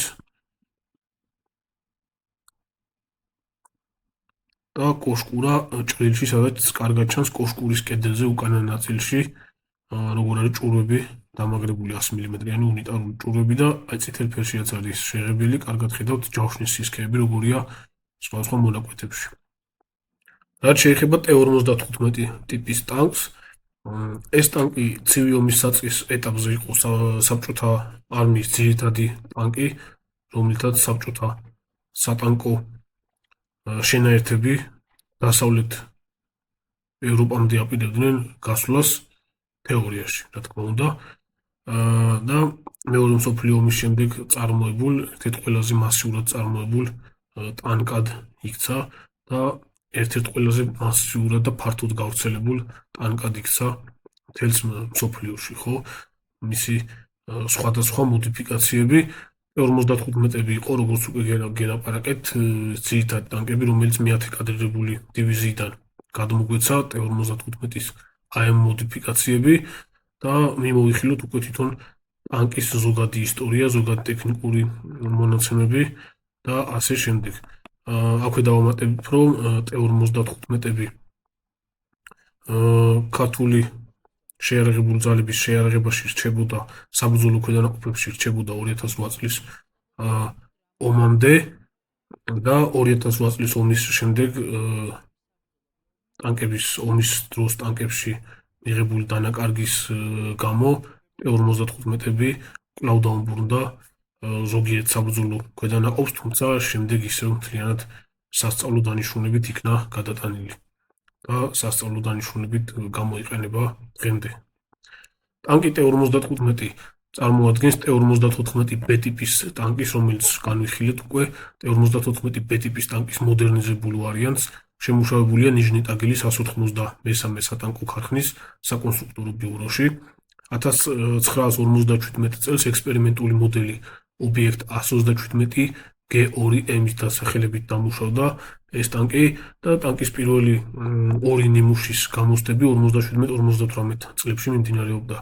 და კოშკურა ჭრილში, სადაც კარგად ჩანს კოშკურის კედელზე უკანა ნაწილში, როგორ არის ჭურვები დამაგრებული 100 მმ-იანი უნიტარული ჭურვები და აი წითელ ფერშიაც არის შეღებილი, კარგად ხედავთ ჯავშნის სისქეები როგორია სხვადასხვა მონაკვეთებში. რაც შეეხება T-55 ტიპის ტანკს, ეს ტანკი ცივი ომის საწყის ეტაპზე იყო საბჭოთა არმიის ძირითადი ტანკი, რომლითაც საბჭოთა სატანკო შენაერთები დასავლეთ ევროპამდე აპირებდნენ გასვლას თეორიაში, რა თქმა უნდა. და მეორე მსოფლიო ომის შემდეგ წარმოებულ, ერთ-ერთ ყველაზე მასიურად წარმოებულ ტანკად იქცა და ერთ-ერთ ყველაზე მასიურად და ფართოდ გავრცელებულ ტანკად იქცა მთელს მსოფლიოში, ხო? მისი სხვადასხვა მოდიფიკაციები T-55-ები იყო, როგორც უკვე გელაპარაკეთ, ძირითადი ტანკები, რომელიც მე-10 კადრირებული დივიზიიდან გადმოგვეცა T-55-ის AM მოდიფიკაციები და მიმოვიხილოთ უკვე თვითონ ტანკის ზოგადი ისტორია, ზოგადი ტექნიკური მონაცემები და ასე შემდეგ. აქვე დავამატებთ, რომ T-55-ები ქართული შეიარაღებული ძალების შეიარაღებაში რჩებოდა, საბრძოლო ქვედანაყოფებში რჩებოდა 2008 წლის ომამდე და 2008 წლის ომის შემდეგ ტანკების ომის დროს ტანკებში მიღებული დანაკარგის გამო T-55-ები კვლავ დაუბრუნდა ზოგიერთ საბრძოლო ქვედანაყოფს, თუმცა შემდეგ ისევ მთლიანად სასწავლო დანიშნულებით იქნა გადატანილი და სასწავლო დანიშნულებით გამოიყენება დღემდე. ტანკი T-55 წარმოადგენს T-55B ტიპის ტანკის, რომელიც განვიხილეთ უკვე T-55B ტიპის ტანკის მოდერნიზებულ ვარიანტს, შემუშავებულია ნიჟნი-ტაგილის 193 სატანკო ქარხნის საკონსტრუქტორო ბიუროში. 1957 წელს ექსპერიმენტული მოდელი ობიექტ 127 G2M-ის დასახელებით დამუშავდა ეს ტანკი და ტანკის პირველი ორი ნიმუშის გამოსდები 57-58 წლებში მიმდინარეობდა.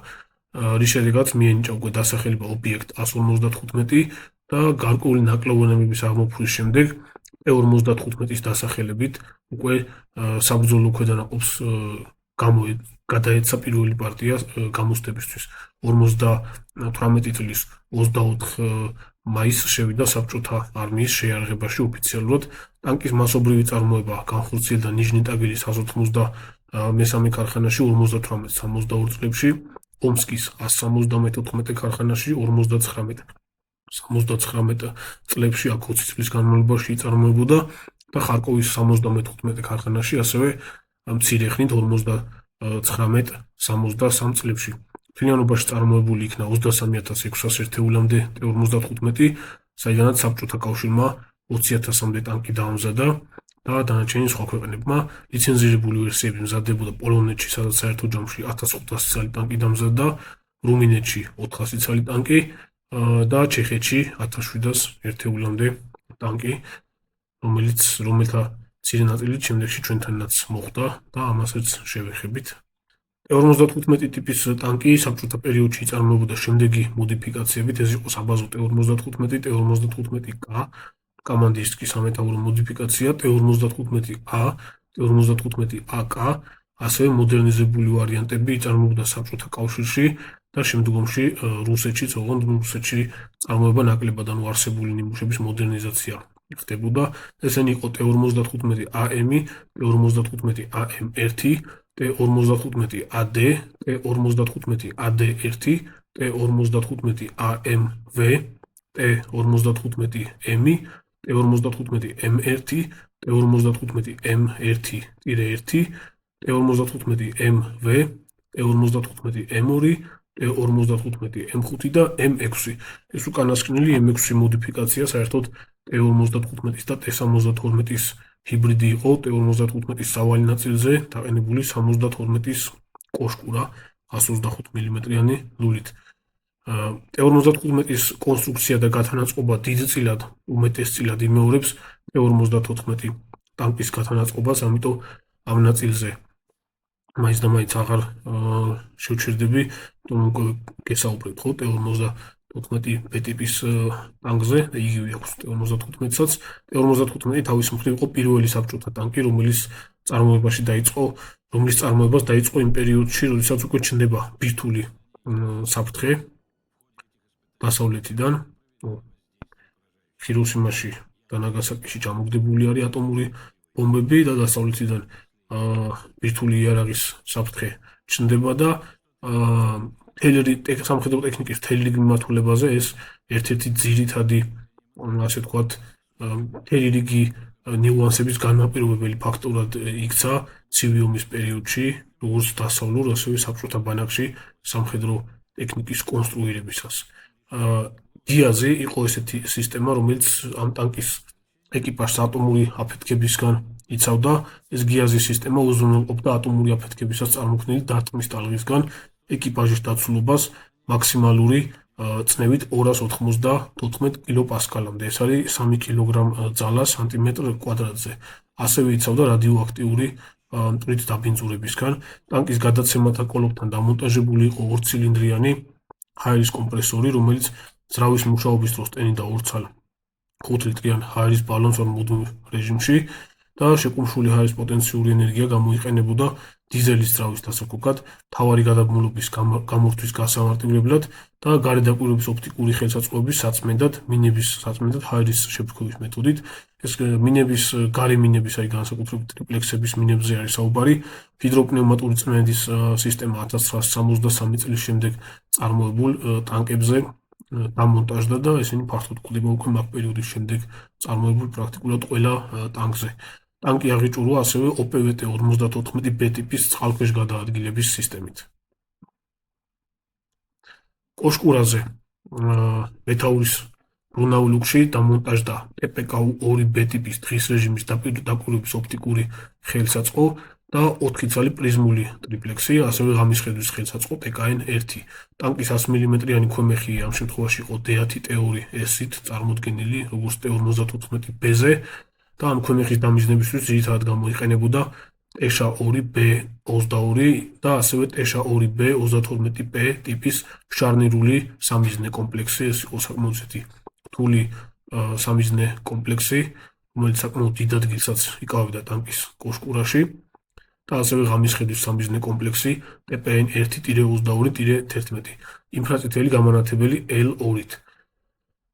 რის შედეგად მიენიჭა უკვე დასახელება ობიექტ 155 და გარკვეული ნაკლოვანებების აღმოფხვის შემდეგ T-55-ის დასახელებით უკვე საბრძოლო ქვედანაყოფს გადაეცა პირველი პარტია გამოსდებისთვის. 58 წლის 24 მაისს შევიდა საბჭოთა არმიის შეიარაღებაში ოფიციალურად. ტანკის მასობრივი წარმოება განხორციელდა ნიჟნი-ტაგილის 193 ქარხანაში 58-62 წლებში, ომსკის 174 ქარხანაში 59 წლებში, აქ 20 წლის განმავლობაში იწარმოებოდა და ხარკოვის 75 ქარხანაში ასევე მცირე ხნით 59-63 წლებში. მთლიანობაში წარმოებული იქნა 23,600 ერთეულამდე T-55, საიდანაც საბჭოთა კავშირმა 20,000-მდე ტანკი დაამზადა და დანარჩენი სხვა ქვეყნებმა ლიცენზირებული ვერსიები მზადდებოდა პოლონეთში, სადაც საერთო ჯამში 1500 წელი ტანკი დამზადდა, რუმინეთში 400 წელი ტანკი და ჩეხეთში 1700 ერთეულამდე ტანკი, რომელთა მცირე ნაწილიც შემდეგში ჩვენთანაც მოხდა და ამასაც შევეხებით. T-55 ტიპის ტანკი საბჭოთა პერიოდში იწარმოებოდა შემდეგი მოდიფიკაციებით, ეს იყო საბაზო T-55, T-55K, კამანდირსკის სამეთაურო მოდიფიკაცია, T-55A, T-55AK, ასევე მოდერნიზებული ვარიანტები იწარმოებოდა საბჭოთა კავშირში და შემდგომში რუსეთშიც, ოღონდ რუსეთში წარმოება ნაკლებად, ანუ არსებული ნიმუშების მოდერნიზაცია ხდებოდა. ესენი იყო T-55AM, T-55AM1, T-55AD, T-55AD1, T-55AMV, T-55M, T-55M1, T-55M1-1, T-55MV, T-55M2, T-55M5 და M6. ეს უკანასკნელი M6 მოდიფიკაცია საერთოდ T-55-ის და T-72-ის ჰიბრიდი იყო, T-55-ის სავალი ნაწილზე დაყენებული 72-ის კოშკურა 125 მმ-იანი ლულით. T-55-ის კონსტრუქცია და გათანაწყობა დიდწილად, უმეტესწილად იმეორებს T-54 ტანკის გათანაწყობას, ამიტომ ამ ნაწილზე მაინც და მაინც აღარ შევჩერდები, რომ გესაუბრებთ, ხო, 14 B-ტიპის ტანკზე და იგივე აქვს T-55-საც. T-55 თავის მხრივ იყო პირველი საბჭოთა ტანკი, რომლის წარმოებას დაიწყო იმ პერიოდში, როდესაც უკვე ჩნდება ბირთვული საფრთხე დასავლეთიდან. ჰიროსიმაში და ნაგასაკიში ჩამოგდებული არის ატომური ბომბები და დასავლეთიდან ბირთვული იარაღის საფრთხე ჩნდება და სამხედრო ტექნიკის მთელი რიგი მიმართულებაზე ეს ერთ-ერთი ძირითადი, ასე ვთქვათ, მთელი რიგი ნიუანსების განმაპირობებელი ფაქტორად იქცა ცივი ომის პერიოდში, როგორც დასავლურ, ასევე საბჭოთა ბანაკში სამხედრო ტექნიკის კონსტრუირებისას. გიაზი იყო ესეთი სისტემა, რომელიც ამ ტანკის ეკიპაჟს ატომური აფეთქებისგან იცავდა. ეს გიაზის სისტემა უზრუნველყოფდა ატომური აფეთქებისას წარმოქმნილი დარტყმის ტალღისგან ეკიპაჟის დაცულობას მაქსიმალური წნევით 294 კილოპასკალამდე. ეს არის 3 კილოგრამ ძალა სანტიმეტრ კვადრატზე. ასევე იცავდა რადიოაქტიური მტვრით დაბინძურებისგან. ტანკის გადაცემათა კოლოფთან დამონტაჟებული იყო 2 ცილინდრიანი ჰაერის კომპრესორი, რომელიც ძრავის მუშაობის დროს ტენიდა 2 ცალ 5 ლიტრიან ჰაერის ბალონს მუდმივ რეჟიმში და შეკუმშული ჰაერის პოტენციური ენერგია გამოიყენებოდა დიზელის ძრავის დასაკოკად, მთავარი გადაბმულობის გამორთვის გასამარტივებლად და გარედაკვირვების ოპტიკური ხელსაწყოების საწმენდად, მინების საწმენდად ჰაერის შეფრქვევის მეთოდით. ეს გარი მინების, აი განსაკუთრებით ტრიპლექსების მინებზე არის საუბარი. ჰიდროპნევმატური წმენდის სისტემა 1963 წლის შემდეგ წარმოებულ ტანკებზე დამონტაჟდა და ესენი ფართოდ გვხვდება უკვე მაგ პერიოდის შემდეგ წარმოებულ პრაქტიკულად ყველა ტანკზე. ტანკი აღიჭურვა ასევე OPVT-54 B-ტიპის წყალქვეშ გადაადგილების სისტემით. კოშკურაზე მეთაურის ბრუნავ ლუკში დამონტაჟდა TPK-2 B-ტიპის დღის რეჟიმის დაკვირვების ოპტიკური ხელსაწყო და 4 ცალი პრიზმული ტრიპლექსი, ასევე ღამის ხედვის ხელსაწყო TKN-1. ტანკის 100 მმ-იანი ქვემეხი ამ შემთხვევაში იყო D10T2 S-ით წარმოდგენილი, როგორც T-54 B-ზე და ამ ქვემეხის დამიზნებისთვის ძირითადად გამოიყენებოდა TSH-2B-22 და ასევე TSH-2B-32P ტიპის შარნირული სამიზნე კომპლექსი. ეს იყო საკმაოდ რთული სამიზნე კომპლექსი, რომელიც საკმაოდ დიდ ადგილსაც იკავებდა ტანკის კოშკურაში და ასევე ღამის ხედვის სამიზნე კომპლექსი TPN-1-22-11 ინფრაწითელი გამანათებელი L2-ით.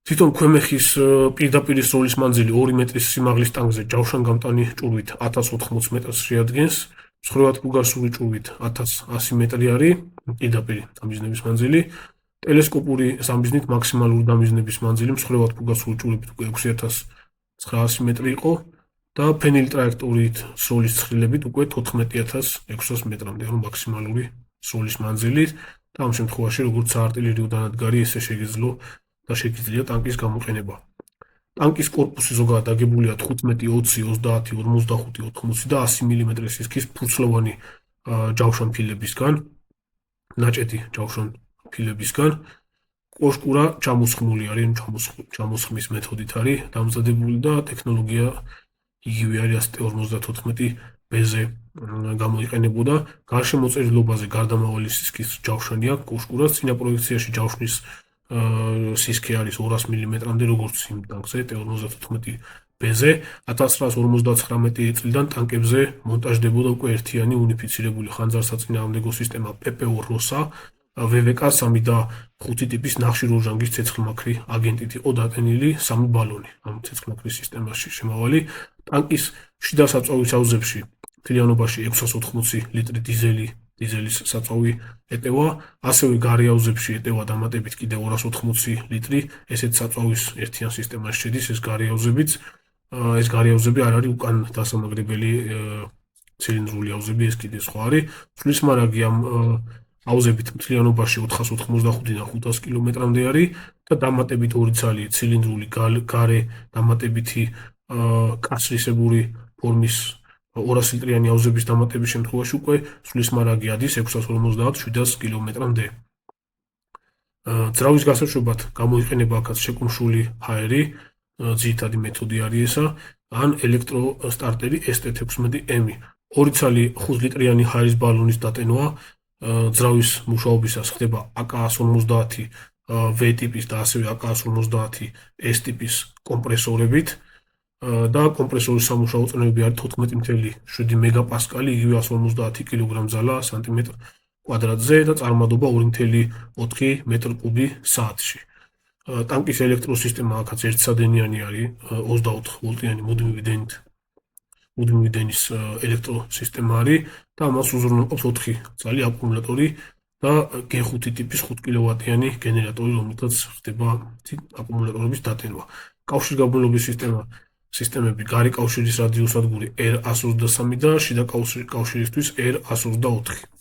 თვითონ ქვემეხის პირდაპირ სროლის მანძილი 2 მეტრის სიმაღლის ტანკზე ჯავშანგამტანი ჭურვით 1080 მეტრს შეადგენს, მსხვერპლად ფუგასური ჭურვით 1100 მეტრი არის პირდაპირ დამიზნების მანძილი. ტელესკოპური სამიზნით მაქსიმალური დამიზნების მანძილი მსხვერპლად ფუგასური ჭურვით უკვე 6900 მეტრი იყო და ფენილი ტრაექტორიით სროლის ცხრილებით უკვე 14600 მეტრამდე, რომ მაქსიმალური სროლის მანძილი და ამ შემთხვევაში როგორც საარტილერიო დანადგარი ესე შეგიძლია ტანკის გამოყენება. ტანკის კორპუსი ზოგადად აგებულია 15, 20, 30, 55, 80 და 100 მმ სისქის ფურცლოვანი ჯავშანფილებისგან, ნაჭეთი ჯავშანფილებისგან. კოშკურა ჩამოსხმული არის, ჩამოსხმის მეთოდით არის დამზადებული და ტექნოლოგია იგივე არის T-54 B-ზე გამოიყენებოდა. გარშემო წერილობაზე გარდამავალი სისქის ჯავშანი აქვს კოშკურას, წინა პროექციაში ჯავშნის სისქე არის 200 მმ-მდე, როგორც იმ ტანკზე T-54 B-ზე. 1959 წლიდან ტანკებზე მონტაჟდებოდა უკვე ერთიანი უნიფიცირებული ხანძარსაწინააღმდეგო სისტემა PPO-ROSA, VVK-3 და 5 ტიპის ნახშირორჟანგის ცეცხლმაქრი აგენტით იყო დატენილი 3 ბალონი ამ ცეცხლმაქრის სისტემაში შემავალი. ტანკის შიდა საწვავის აუზებში მთლიანობაში 680 ლიტრი დიზელის საწვავი ეტევა, ასევე გარე აუზებში ეტევა დამატებით კიდევ 280 ლიტრი, ესეთ საწვავის ერთიან სისტემაში შედის ეს გარე აუზებიც. ეს გარე აუზები არ არის უკან დასამაგრებელი ცილინდრული აუზები, ეს კიდე სხვა არის. სულისმარაგი ამ აუზებით მთლიანობაში 485-დან 500 კილომეტრამდე არის და დამატებით 2 ცალი ცილინდრული გარე დამატებითი კასრისებური ფორმის 200 ლიტრიანი აუზების დამატების შემთხვევაში უკვე სულისმარაგი ადის 650-700 კილომეტრამდე. ძრავის გასაშვებად გამოიყენება აქაც შეკუმშული ჰაერი, ძირითადი მეთოდი არის ესა, ან ელექტროსტარტერი ST-16M. 2 ცალი 5 ლიტრიანი ჰაერის ბალონის დატენვა ძრავის მუშაობისას ხდება AK-150 V ტიპის და ასევე AK-150 S ტიპის კომპრესორებით და კომპრესორის სამუშაო წნევები არის 14.7 მეგაპასკალი, იგივე 150 კილოგრამ ძალა სანტიმეტრ კვადრატზე და წარმადობა 2.4 მეტრ კუბი საათში. ტანკის ელექტროსისტემა აქაც ერთსადენიანი არის 24 ვოლტიანი მუდმივი დენის ელექტროსისტემა არის და ამას უზრუნველყოფს 4 წალი აკუმულატორი და G5 ტიპის 5 კილოვატიანი გენერატორი, რომელთაც ხდება აკუმულატორების დატენვა. კავშირგაბმულობის სისტემები გარე კავშირის რადიოსადგური R123 და შიდა კავშირისთვის R124.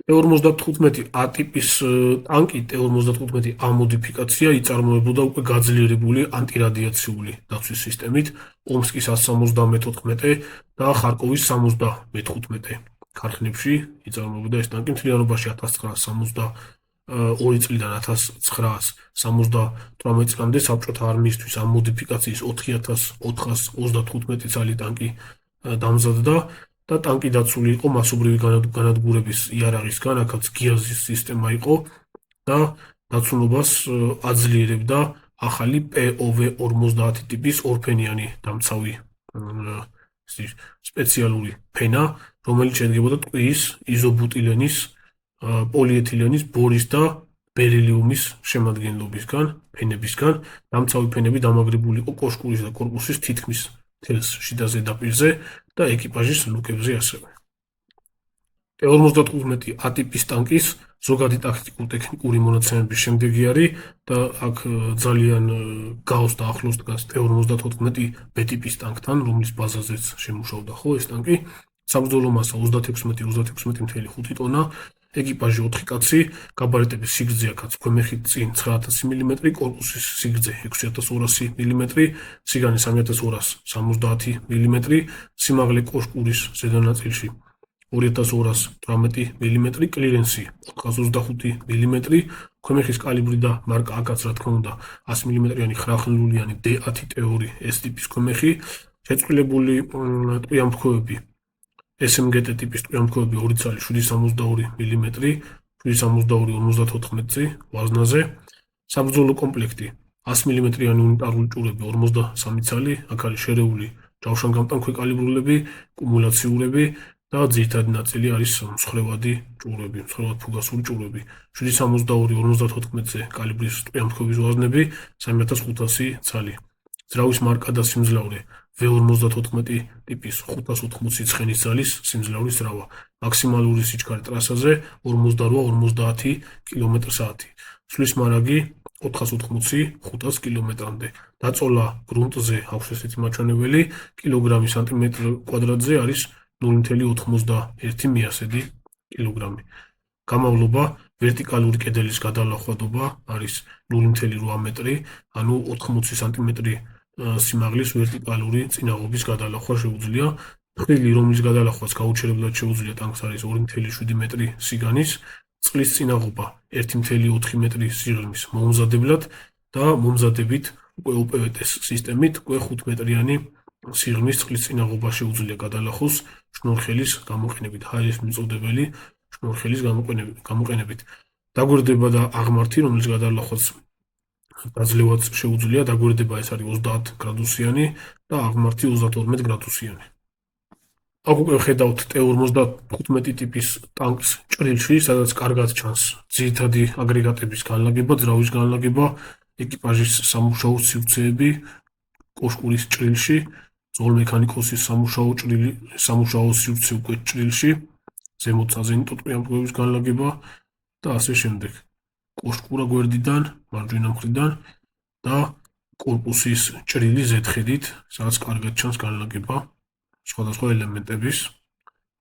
T-55A ტიპის ტანკი T-55A მოდიფიკაცია იწარმოებოდა უკვე გაძლიერებული ანტირადიაციული დაცვის სისტემით ომსკის 174 და ხარკოვის 75 ქარხნებში იწარმოებოდა ეს ტანკი მთლიანობაში 1972 წლიდან 1978 წლამდე საბჭოთა არმიისთვის ამ მოდიფიკაციის 4435 წალი ტანკი დამზადდა და ტანკი დაცული იყო მასობრივი განადგურების იარაღისგან, აქაც გიაზის სისტემა იყო და დაცულობას აძლიერებდა ახალი POV-50 ტიპის ორფენიანი დამცავი სპეციალური ფენა, რომელიც შედგებოდა ტყვიის, იზობუტილენის, პოლიეთილენის, ბორის და ბერილიუმის შემადგენლობისგან, ფენებისგან. დამცავი ფენები დამაგრებული იყო კოშკურის და კორპუსის თითქმის მთელს შიდა ზედაპირზე და ეკიპაჟის ლუკებზე ასევე. T-55A ტიპის ტანკის ზოგადი ტაქტიკურ-ტექნიკური მონაცემების შემდეგი არის და აქ ძალიან გავს და ახლოს დგას T-54B ტიპის ტანკთან, რომლის ბაზაზეც შემუშავდა ხო ეს ტანკი. საბრძოლო მასა 36.5 ტონა, ეკიპაჟი 4 კაცი, გაბარიტების სიგრძე აქაც ქვემეხით წინ 9000 მმ, კორპუსის სიგრძე 6200 მმ, სიგანი 3270 მმ, სიმაღლე კოშკურის ზედა ნაწილში 2218 მმ, კლირენსი 425 მმ, ქვემეხის კალიბრი და მარკა აქაც რა თქმა უნდა 100 მმ-იანი ხრახნულიანი D10 T2 S ტიპის ქვემეხი, შეწყვილებული ტყვიამფრქვევები SMGT ტიპის ტყვიამფრქვევები 2 წალი 762 მმ, 762-54 ვაზნაზე, საბრძოლო კომპლექტი 100 მმ-იანი უნიტარული ჭურები 53 წალი, აქ არის შერეული ჯავშანგამტან ქვეკალიბრულები, კუმულაციურები და ძირითადი ნაწილი არის მსხვერვადი ჭურები, მსხვერვადფუგასური ჭურები. 762-54 კალიბრის ტყვიამფრქვევის ვაზნები 3500 წალი. ძრავის მარკა და სიმძლავრე V-54 ტიპის 580 ცხენის ძალის სიმძლავრის ძრავა. მაქსიმალური სიჩქარე ტრასაზე 48-50 კმ/სთ. სვლის მარაგი 480-500 კმ-მდე. დაწოლა გრუნტზე აქვს ესეთი მაჩვენებელი, კილოგრამი სანტიმეტრ კვადრატზე არის 0.91 მიასედი კილოგრამი. გამავლობა ვერტიკალური კედლის გადალახვადობა არის 0.8 მეტრი, ანუ 80 სანტიმეტრი სიმაღლის ვერტიკალური წინაღობის გადალახვა შეუძლია. ფხილი, რომლის გადალახვაც გაუჩერებლად შეუძლია ტანკს არის 2.7 მეტრი სიგანის, წყლის წინაღობა 1.4 მეტრი სიღრმის მომზადებლად და მომზადებით უკვე UPVT სისტემით უკვე 5 მეტრიანი სიღრმის წყლის წინაღობა შეუძლია გადალახოს შნურხელის გამოყენებით, ჰაერის მიწოდებელი შნურხელის გამოყენებით. დაგვერდება და აღმართი, რომლის გადალახვაც დაძლევაც შეუძლია, დაგვერდება ეს არის 30 გრადუსიანი და აღმართი 32 გრადუსიანი. აქ უკვე ხედავთ T-55 ტიპის ტანკს ჭრილში, სადაც კარგად ჩანს ძირითადი აგრეგატების განლაგება, ძრავის განლაგება, ეკიპაჟის სამუშაო სივრცეები კოშკურის ჭრილში, ძღოლ-მექანიკოსის სამუშაო სივრცე უკვე ჭრილში, ზემოთ საზენიტო ტყვიამფრქვევის განლაგება და ასე შემდეგ. კოშკურა გვერდიდან, მარჯვენა მხრიდან და კორპუსის ჭრილი ზედხედით, სადაც კარგად ჩანს განლაგება სხვადასხვა ელემენტების.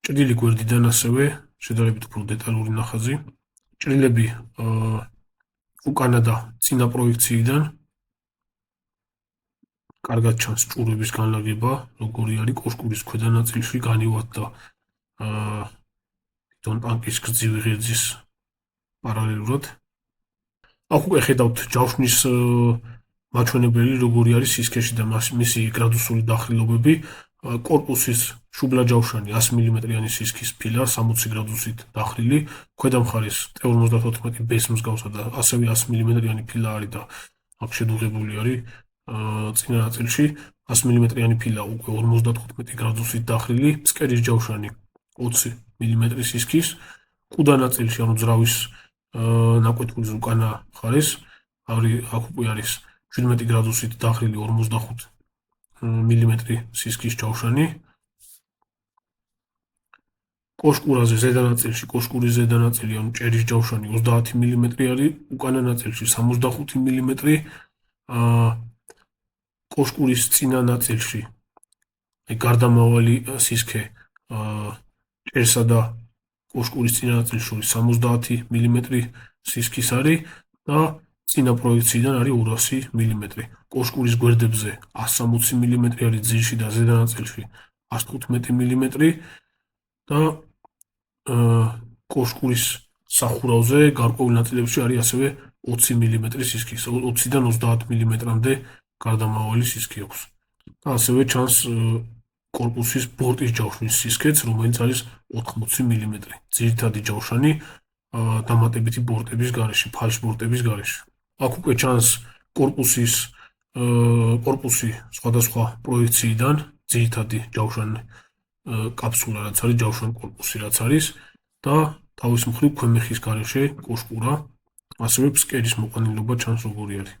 ჭრილი გვერდიდან ასევე შედარებით უფრო დეტალური ნახაზი. ჭრილები უკანა და წინა პროექციიდან კარგად ჩანს ჭურების განლაგება, როგორი არის კოშკურის ქვედა ნაწილში განივად და თვითონ ტანკის გრძივი ღერძის პარალელურად. აქ უკვე ხედავთ ჯავშნის მაჩვენებელი, როგორი არის სისქეში და მისი გრადუსული დახრილობები. კორპუსის შუბლა ჯავშანი 100 მმ-იანი სისქის ფილა 60 გრადუსით დახრილი, ქვედა მხარეს T-54 B-ს მსგავსად და ასევე 100 მმ-იანი ფილა არის და აქ შედუღებული არის წინა ნაწილში 100 მმ-იანი ფილა უკვე 55 გრადუსით დახრილი, ფსკერის ჯავშანი 20 მმ სისქის, კუდა ნაწილში ანუ ძრავის ნაკვეთულის უკანა მხარეს აქ უკვე არის 17 გრადუსით დახრილი 55 მმ სისქის ჯავშანი. კოშკურაზე ზედა ნაწილში კოშკურის ზედა ნაწილი ანუ ჭერის ჯავშანი 30 მმ არის, უკანა ნაწილში 65 მმ. კოშკურის წინა ნაწილში გარდამავალი სისქე ჭერსა და კოშკურის წინა ნაწილში შორის 70 მმ სისქის არის და წინა პროექციიდან არის 200 მმ. კოშკურის გვერდებზე 160 მმ არის ძირში და ზედა ნაწილში 115 მმ და კოშკურის სახურავზე გარკვეულ ნაწილებში არის ასევე 20 მმ სისქის, 20-დან 30 მმ-მდე გარდამავალი სისქი აქვს. და ასევე ჩანს კორპუსის ბორტის ჯავშნის სისქეც, რომელიც არის 80 მმ. ძირითადი ჯავშანი დამატებითი ბორტების გარეშე, ფალშბორტების გარეშე. აქ უკვე ჩანს კორპუსი სხვადასხვა პროექციიდან, ძირითადი ჯავშანი კაფსულა რაც არის, ჯავშან კორპუსი რაც არის და თავის მხრივ ქვემეხის გარეშე კოშკურა, ასევე ფსკერის მოყვანილობა ჩანს როგორი არის.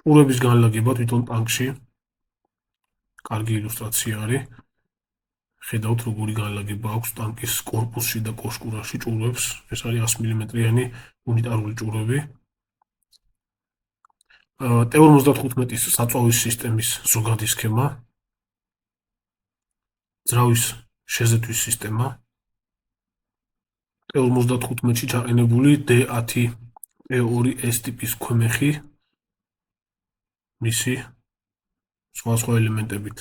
ჭურვების განლაგება თვითონ ტანკში კარგი ილუსტრაცია არის. ხედავთ როგორი განლაგება აქვს ტანკის კორპუსში და კოშკურაში ჭურვებს. ეს არის 100 მმ-იანი უნიტარული ჭურვები. T-55-ის საწვავის სისტემის ზოგადი სქემა, ძრავის შეზეთვის სისტემა, T-55-ში ჩაყენებული D10 T2S ტიპის ქვემეხი, მისი სხვა ელემენტებით.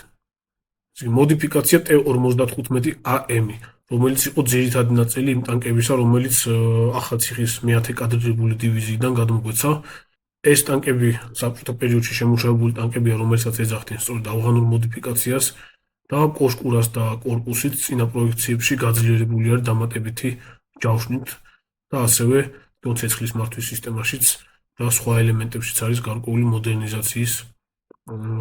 მოდიფიკაცია T-55AM, რომელიც იყო ძირითადი ნაწილი იმ ტანკებისა, რომელიც ახალციხის მე-10 კადრირებული დივიზიიდან გადმოგვეცა. ეს ტანკები საბჭოთა პერიოდში შემუშავებული ტანკებია, რომელსაც ეძახდნენ სწორედ ავღანურ მოდიფიკაციას და კოშკურას და კორპუსით წინა პროექციებში გაძლიერებული არის დამატებითი ჯავშნით და ასევე ცეცხლის მართვის სისტემაშიც და სხვა ელემენტებშიც არის გარკვეული მოდერნიზაციის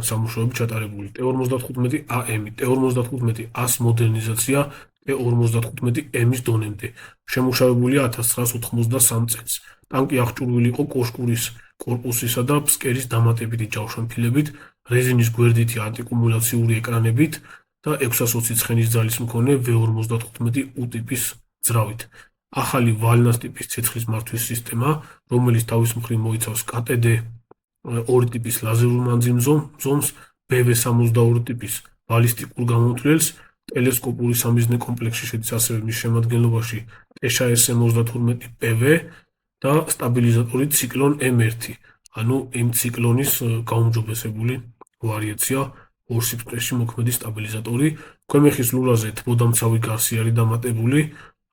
სამუშაოები ჩატარებული. T-55AM, T-55-AS მოდერნიზაცია T-55M-ის დონემდე. შემუშავებულია 1993 წელს. ტანკი აღჭურვილი იყო კოშკურის კორპუსისა და ფსკერის დამატებითი ჯავშანფილებით, რეზინის გვერდითი ანტიკუმულაციური ეკრანებით და 620 ცხენის ძალის მქონე V-55U ტიპის ძრავით. ახალი ვალნას ტიპის ცეცხლის მართვის სისტემა, რომელიც თავის მხრივ მოიცავს KTD-2 ტიპის ლაზერულ მანძილზომს, BV-62 ტიპის ბალისტიკურ გამოთვლელს, ტელესკოპური სამიზნე კომპლექსში შედის ასევე მის შემადგენლობაში TSM-32PV და სტაბილიზატორი ციკლონ M1, ანუ იმ ციკლონის გაუმჯობესებული ვარიაცია, ორსიფრთხეში მოქმედი სტაბილიზატორი. ქვემეხის ლურაზე თბოდამცავი გარსი არის დამატებული.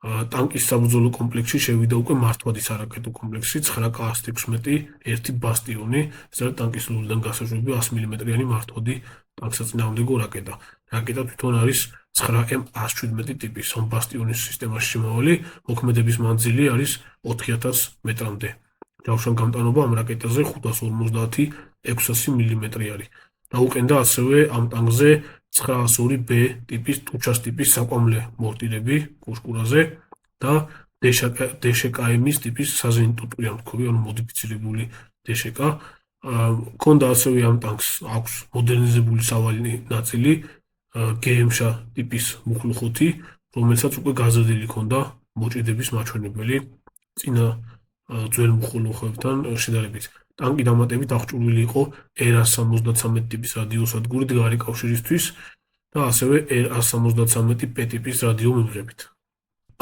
ტანკის საბრძოლო კომპლექსში შევიდა უკვე მართვადი სარაკეტო კომპლექსი 9K-16 ერთი ბასტიონი, სწორედ ტანკის ლურიდან გასაშვები 100 მმ-იანი მართვადი ტანკსაწინააღმდეგო რაკეტა. რაკეტა თვითონ არის 9M-117 ტიპის ომ ბასტიონის სისტემაში შემავალი, მოქმედების მანძილი არის 4000 მეტრამდე. ჯავშანგამტანობა ამ რაკეტაზე 550-600 მმ არის. დაუყენდა ასევე ამ ტანკზე 902B ტიპის ტუჩას ტიპის საკვამლე მორტირები კოშკურაზე და DŠKM-ის ტიპის საზენიტო ტყვია, ანუ მოდიფიცირებული DŠK. ქონდა ასევე ამ ტანკს აქვს მოდერნიზებული სავალი ნაწილი GMŠ ტიპის მუხლუხოთი, რომელსაც უკვე გაზრდილი ქონდა მოჭიდების მაჩვენებელი წინა ძველ მუხლუხოებთან შედარებით. ტანკი დამატებით აღჭურვილი იყო R-173 ტიპის რადიოსადგური დგარი კავშირისთვის და ასევე R-173P ტიპის რადიო მიმღებით.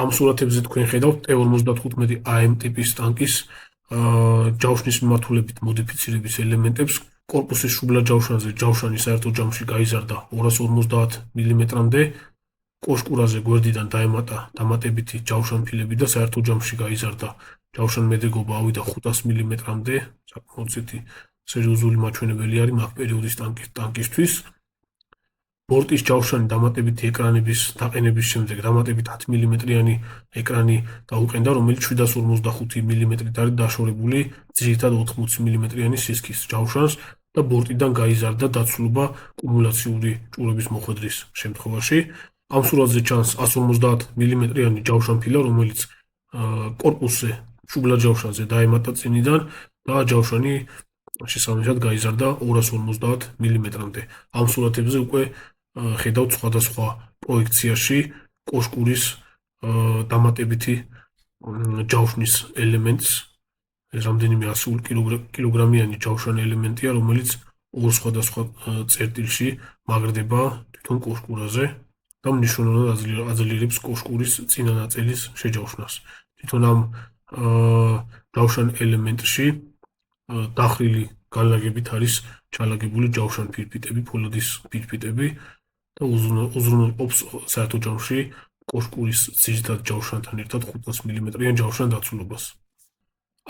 ამ სურათებზე თქვენ ხედავთ T-55AM ტიპის ტანკის ჯავშნის მიმართულებით მოდიფიცირების ელემენტებს. კორპუსის შუბლა ჯავშანზე ჯავშანი საერთო ჯამში გაიზარდა 250 მმ-მდე, კოშკურაზე გვერდიდან დაემატა დამატებითი ჯავშანფილები და საერთო ჯამში გაიზარდა ჯავშანმედეგობა ავიდა 500 მმ-მდე, საკმაოდ სერიოზული მაჩვენებელი არის მაგ პერიოდის ტანკისთვის. ბორტის ჯავშანი დამატებითი ეკრანების დაყენების შემდეგ დამატებით 10 მმ-იანი ეკრანი დაუყენდა, რომელიც 755 მმ-ით არის დაშორებული ძირითად 80 მმ-იანი სისქის ჯავშანს და ბორტიდან გაიზარდა დაცულობა კუმულაციური ჭურვების მოხვედრის შემთხვევაში. ამ სურათზე ჩანს 150 მმ-იანი ჯავშანფილა, რომელიც კორპუსზე შუბლა ჯავშანზე დაემატა წინიდან და ჯავშანი შესაბამისად გაიზარდა 250 მმ-მდე. ამ სურათებზე უკვე ხედავთ სხვადასხვა პროექციაში კოშკურის დამატებითი ჯავშნის ელემენტს. ეს რამდენიმე 100 კილოგრამიანი ჯავშანი ელემენტია, რომელიც ორ სხვადასხვა წერტილში მაგრდება თვითონ კოშკურაზე და მნიშვნელოვნად აძლიერებს კოშკურის წინა ნაწილის შეჯავშნას. თვითონ ამ ჯავშან ელემენტში დახრილი განლაგებით არის ჩალაგებული ჯავშან ფირფიტები, ფოლადის ფირფიტები და უზრუნველყოფს საერთო ჯამში კოშკურის ძირითად ჯავშანთან ერთად 500 მმ-იან ჯავშან დაცულობას.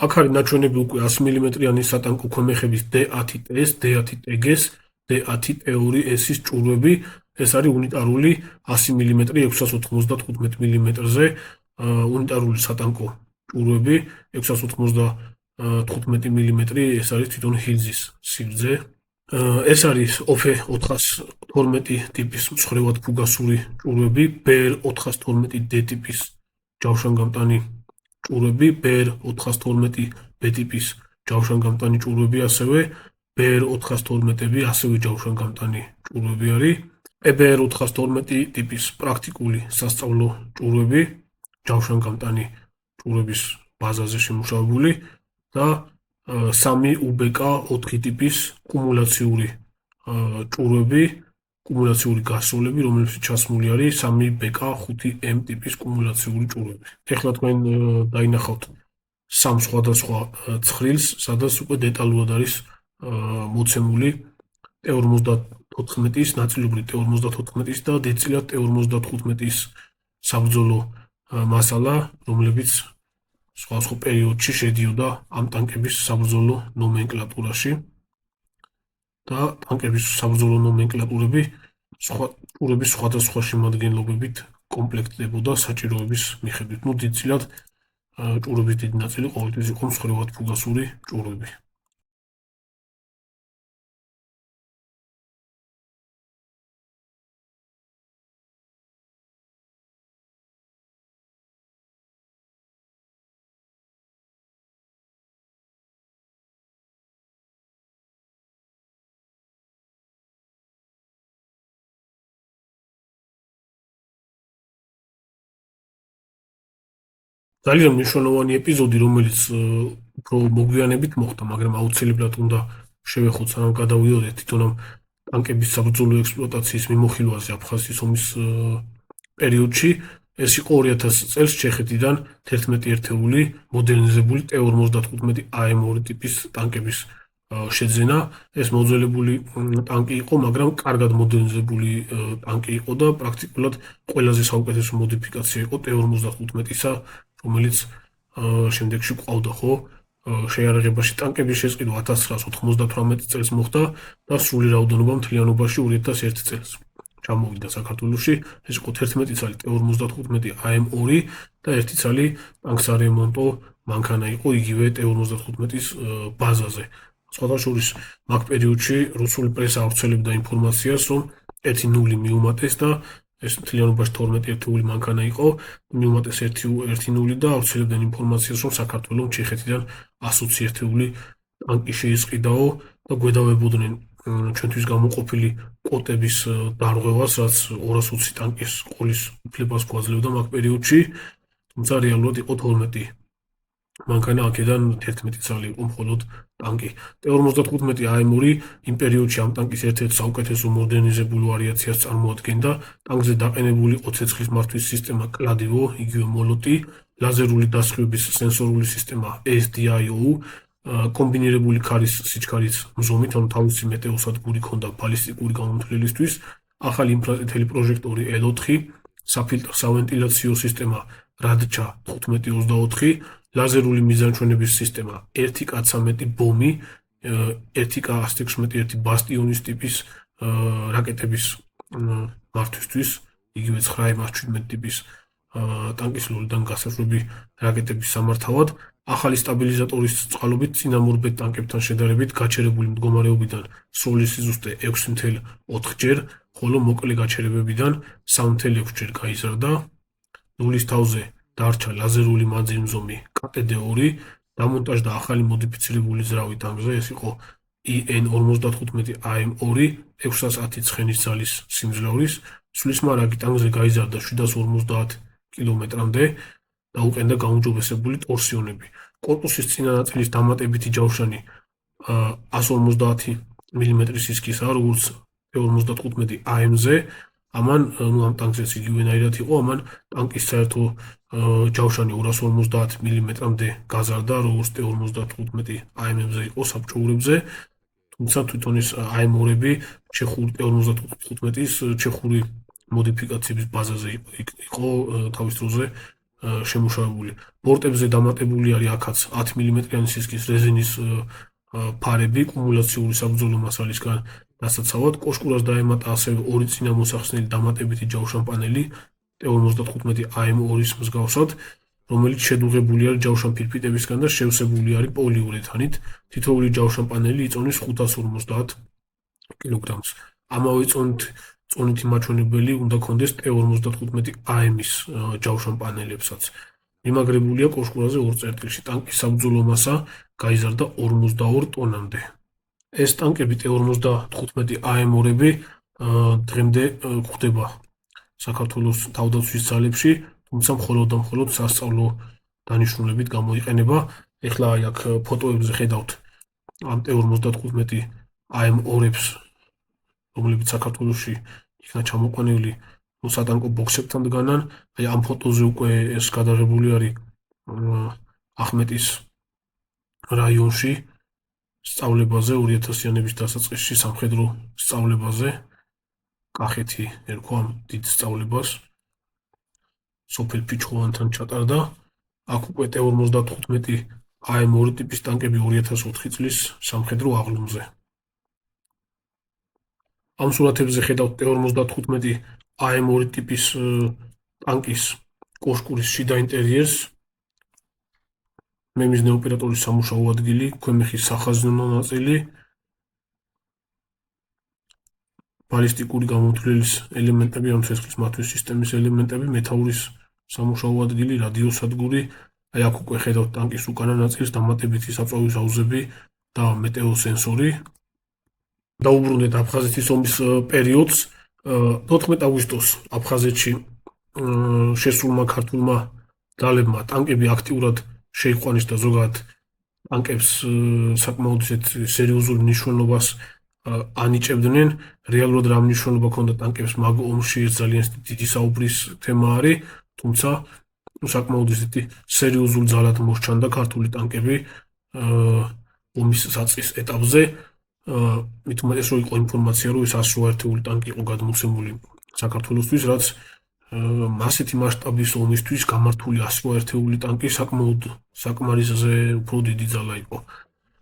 აქ არის ნაჩვენები უკვე 100 მმ-იანი სატანკო ქვემეხების D10TS, D10TG-S, D10T2S-ის ჭურვები. ეს არის უნიტარული 100 მმ 695 მმ-ზე უნიტარული სატანკო ჭურვები 695 მმ, ეს არის თვითონ ჰილზის სიგრძე. ეს არის OFE 412 ტიპის მსხვერპლად ფუგასური ჭურვები, BR 412D ტიპის ჯავშანგამტანი ჭურვები, BR 412B ტიპის ჯავშანგამტანი ჭურვები, ასევე BR 412-ები ასევე ჯავშანგამტანი ჭურვები არის. PBR 412 ტიპის პრაქტიკული სასწავლო ჭურვები, ჯავშანგამტანი ჭურვების ბაზაზე შემუშავებული და 3 UBK 4 ტიპის კუმულაციური ჭურვები, კუმულაციური გასროლები, რომელშიც ჩასმული არის 3 BK 5M ტიპის კუმულაციური ჭურვები. ეხლა თქვენ დაინახავთ სამ სხვადასხვა ცხრილს, სადაც უკვე დეტალურად არის მოცემული T54-ის, ნაწილობრივ T54-ის და დეტალურად T55-ის საბრძოლო მასალა, რომლებიც სხვადასხვა პერიოდში შედიოდა ამ ტანკების საბრძოლო ნომენკლატურაში და ტანკების საბრძოლო ნომენკლატურები ჭურვების სხვადასხვა შემადგენლობებით კომპლექტდებოდა საჭიროების მიხედვით. დიდწილად ჭურვების დიდი ნაწილი ყოველთვის იყო მსხვერპლად ფუგასური ჭურვები. ძალიან მნიშვნელოვანი ეპიზოდი, რომელიც უფრო მოგვიანებით მოხდა, მაგრამ აუცილებლად უნდა შევეხოთ, სანამ გადავიდოდეთ თვითონ ამ ტანკების საბრძოლო ექსპლუატაციის მიმოხილვაზე აფხაზეთის ომის პერიოდში. ეს იყო 2000 წელს ჩეხეთიდან 11 ერთეული მოდერნიზებული T-55 AM2 ტიპის ტანკების შეძენა. ეს მოძველებული ტანკი იყო, მაგრამ კარგად მოდერნიზებული ტანკი იყო და პრაქტიკულად ყველაზე საუკეთესო მოდიფიკაცია იყო T-55-ისა, რომელიც შემდეგში ყავდა, ხო? შეიარაღებაში ტანკების შესყიდვა 1998 წელს მოხდა და სრული რაოდენობა მთლიანობაში 2001 წელს ჩამოვიდა საქართველოში. ეს იყო 11 ცალი T-55 AM2 და 1 ცალი ტანკსარემონტო მანქანა იყო იგივე T-55-ის ბაზაზე. სხვადასხვა მაგ პერიოდში რუსული პრესა ავრცელებდა ინფორმაციას, რომ 1-0 მიუმატეს და ეს მთლიანობაში 12 ერთეული მანქანა იყო, მიუმატეს 1-0 და ავრცელებდნენ ინფორმაციას, რომ საქართველოს ჩეხეთიდან 120 ერთეული ტანკი შეისყიდაო და გვედავებოდნენ ჩვენთვის გამოყოფილი კოტების დარღვევას, რაც 220 ტანკის ყოლის უფლებას გვაძლევდა მაგ პერიოდში, თუმცა რეალურად იყო 12 მანქანა, აქედან 11 ცალი იყო მხოლოდ ტანკი. T-55 AM2 იმ პერიოდში ამ ტანკის ერთ-ერთ საუკეთესო მოდერნიზებულ ვარიაციას წარმოადგენდა. ტანკზე დაყენებული იყო ცეცხლის მართვის სისტემა კლადივო, იგივე მოლოტი, ლაზერული დასხივების სენსორული სისტემა SDIO, კომბინირებული ქარის სიჩქარის მზომით, ანუ თავისი მეტეოსადგური ჰქონდა ბალისტიკური გამომთვლელისთვის, ახალი ინფრაწითელი პროჟექტორი L4, საფილტრო სავენტილაციო სისტემა RADCHA 1524, ლაზერული მიზანჩვენების სისტემა 1K13 ბომი, 1K116 ბასტიონის ტიპის რაკეტების მართვისთვის, იგივე 9-17 ტიპის ტანკის ლულიდან გასაშვები რაკეტების სამართავად, ახალი სტაბილიზატორის წყალობით წინამორბედ ტანკებთან შედარებით გაჩერებული მდგომარეობიდან სრული სიზუსტე 6.4 ჯერ, ხოლო მოკლე გაჩერებებიდან 3.6 ჯერ გაიზარდა. ნულის თავზე დარჩა ლაზერული მანძილმზომი KT-2, დამონტაჟდა ახალი მოდიფიცირებული ძრავი ტანკზე, ეს იყო IN-55 AM2 610 ცხენის ძალის სიმძლავრის, სulis მარაგი ტანკზე გაიზარდა 750 კილომეტრამდე და უყენდა გაუმჯობესებული ტორსიონები. კორპუსის წინა ნაწილის დამატებითი ჯავშანი 150 მმ სისქისაა, როგორც T-55 AM-ზე. ამან ამ ტანკზეც იგივენაირად იყო, ამან ტანკის საერთო ჯავშანი 250 მმ-მდე გაზარდა, როგორც T-55 AM-ზე იყო საბჭოურებზე. თუმცა თვითონ ეს AM-2-ები ჩეხური T-55-ის ჩეხური მოდიფიკაციების ბაზაზე იყო თავის დროზე შემუშავებული. ბორტებზე დამატებული არის აქაც 10 მმ-იანი სისქის რეზინის ფარები კუმულაციური საბრძოლო მასალისგან დასაცავად. კოშკურას დაემატა ასევე ორი წინამოსახსნელი დამატებითი ჯავშანპანელი T-55 AM2-ის მსგავსად, რომელიც შედუღებული არის ჯავშანფირფიტებისგან და შევსებული არის პოლიურეთანით. თითოეული ჯავშანპანელი იწონის 550 კილოგრამს. ამავე წონითი მაჩვენებელი უნდა ქონდეს T-55 AM-ის ჯავშანპანელებსაც. მიმაგრებულია კოშკურაზე 2 წერტილში. ტანკის საბრძოლო მასა გაიზარდა 52 ტონამდე. ეს ტანკები T-55 AM2-ები დღემდე გვხვდება საქართველოს თავდაცვის ძალებში, თუმცა მხოლოდ და მხოლოდ სასწავლო დანიშნულებით გამოიყენება. ეხლა აქ ფოტოებზე ხედავთ ამ T-55 AM2-ებს, რომლებიც საქართველოში იქნა ჩამოყვანილი სატანკო ბოქსებთან დგანან. აი ამ ფოტოზე უკვე ეს გადაღებული არის ახმეტის რაიონში სწავლებაზე, 2000-იანების დასაწყისში სამხედრო სწავლებაზე. კახეთი ერქვა ამ დიდ სწავლებას. სოფელ ფიჩხოვანთან ჩატარდა. აქ უკვე T-55 AM2 ტიპის ტანკები 2004 წლის სამხედრო აღლუმზე. ამ სურათებზე ხედავთ T-55 AM2 ტიპის ტანკის კოშკურის შიდა ინტერიერს. მემიზნე ოპერატორის სამუშაო ადგილი, ქვემეხის სახაზინო ნაწილი, ბალისტიკური გამოთვლელის ელემენტები, ან ცეცხლის მათვის სისტემის ელემენტები, მეთაურის სამუშაო ადგილი, რადიოსადგური. აი აქ უკვე ხედავთ ტანკის უკანა ნაწილის დამატებითი საწვავის აუზები და მეტეოსენსორი. დაუბრუნდეთ აფხაზეთის ომის პერიოდს. 14 აგვისტოს აფხაზეთში შესულმა ქართულმა ძალებმა ტანკები აქტიურად შეიყვანეს და ზოგადად ტანკებს საკმაოდ სერიოზულ მნიშვნელობას ანიჭებდნენ. რეალურად რა მნიშვნელობა ჰქონდა ტანკებს მაგ ომში, ეს ძალიან დიდი საუბრის თემა არის, თუმცა საკმაოდ სერიოზულ ძალად მოსჩანდა ქართული ტანკები ომის საწყის ეტაპზე. მით უმეტეს რომ იყო ინფორმაცია, რომ ეს 100 ერთეული ტანკი იყო გადმოცემული საქართველოსთვის, რაც ასეთი მასშტაბის ომისთვის გამართული 100 ერთეული ტანკი საკმარისზე უფრო დიდი ძალა იყო.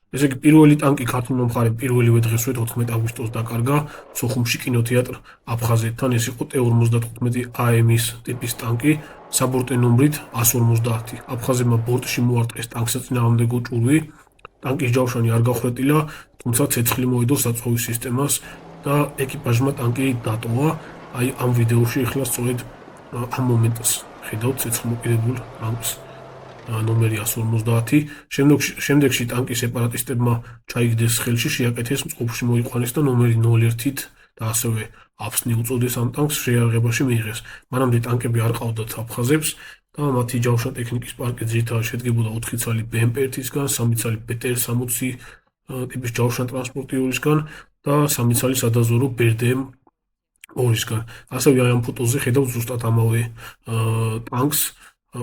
ესე იგი პირველი ტანკი ქართულმა მხარემ პირველივე დღესვე 14 აგვისტოს დაკარგა სოხუმში კინოთეატრ აფხაზეთთან. ეს იყო T-55 AM-ის ტიპის ტანკი საბორტე ნომრით 150. აფხაზებმა ბორტში მოარტყეს ტანკს წინააღმდეგო ჭურვი. ტანკის ჯავშანი არ გახვეტილა, თუმცა ცეცხლი მოედო საწვავის სისტემას და ეკიპაჟმა ტანკი დატოვა. აი ამ ვიდეოში ახლა სწორედ ამ მომენტს ხედავთ ცეცხლმოკიდებულ ტანკს ნომერი 150. შემდეგში ტანკის სეპარატისტებმა ჩაიგდეს ხელში, შეაკეთეს, მწყობრში მოიყვანეს და ნომერი 01-ით და ასევე აფსნი უწოდეს ამ ტანკს შეიარაღებაში მიიღეს. მანამდე ტანკები არ ყავდათ აფხაზებს და მათი ჯავშან ტექნიკის პარკი ძირითადად შედგებოდა 4 ცალი BMP-1-ისგან, 3 ცალი BTR-60 ტიპის ჯავშან ტრანსპორტიორისგან და 3 ცალი სადაზვერო BRDM 2-ისგან. ასევე ამ ფოტოზე ხედავთ ზუსტად ამავე ტანკს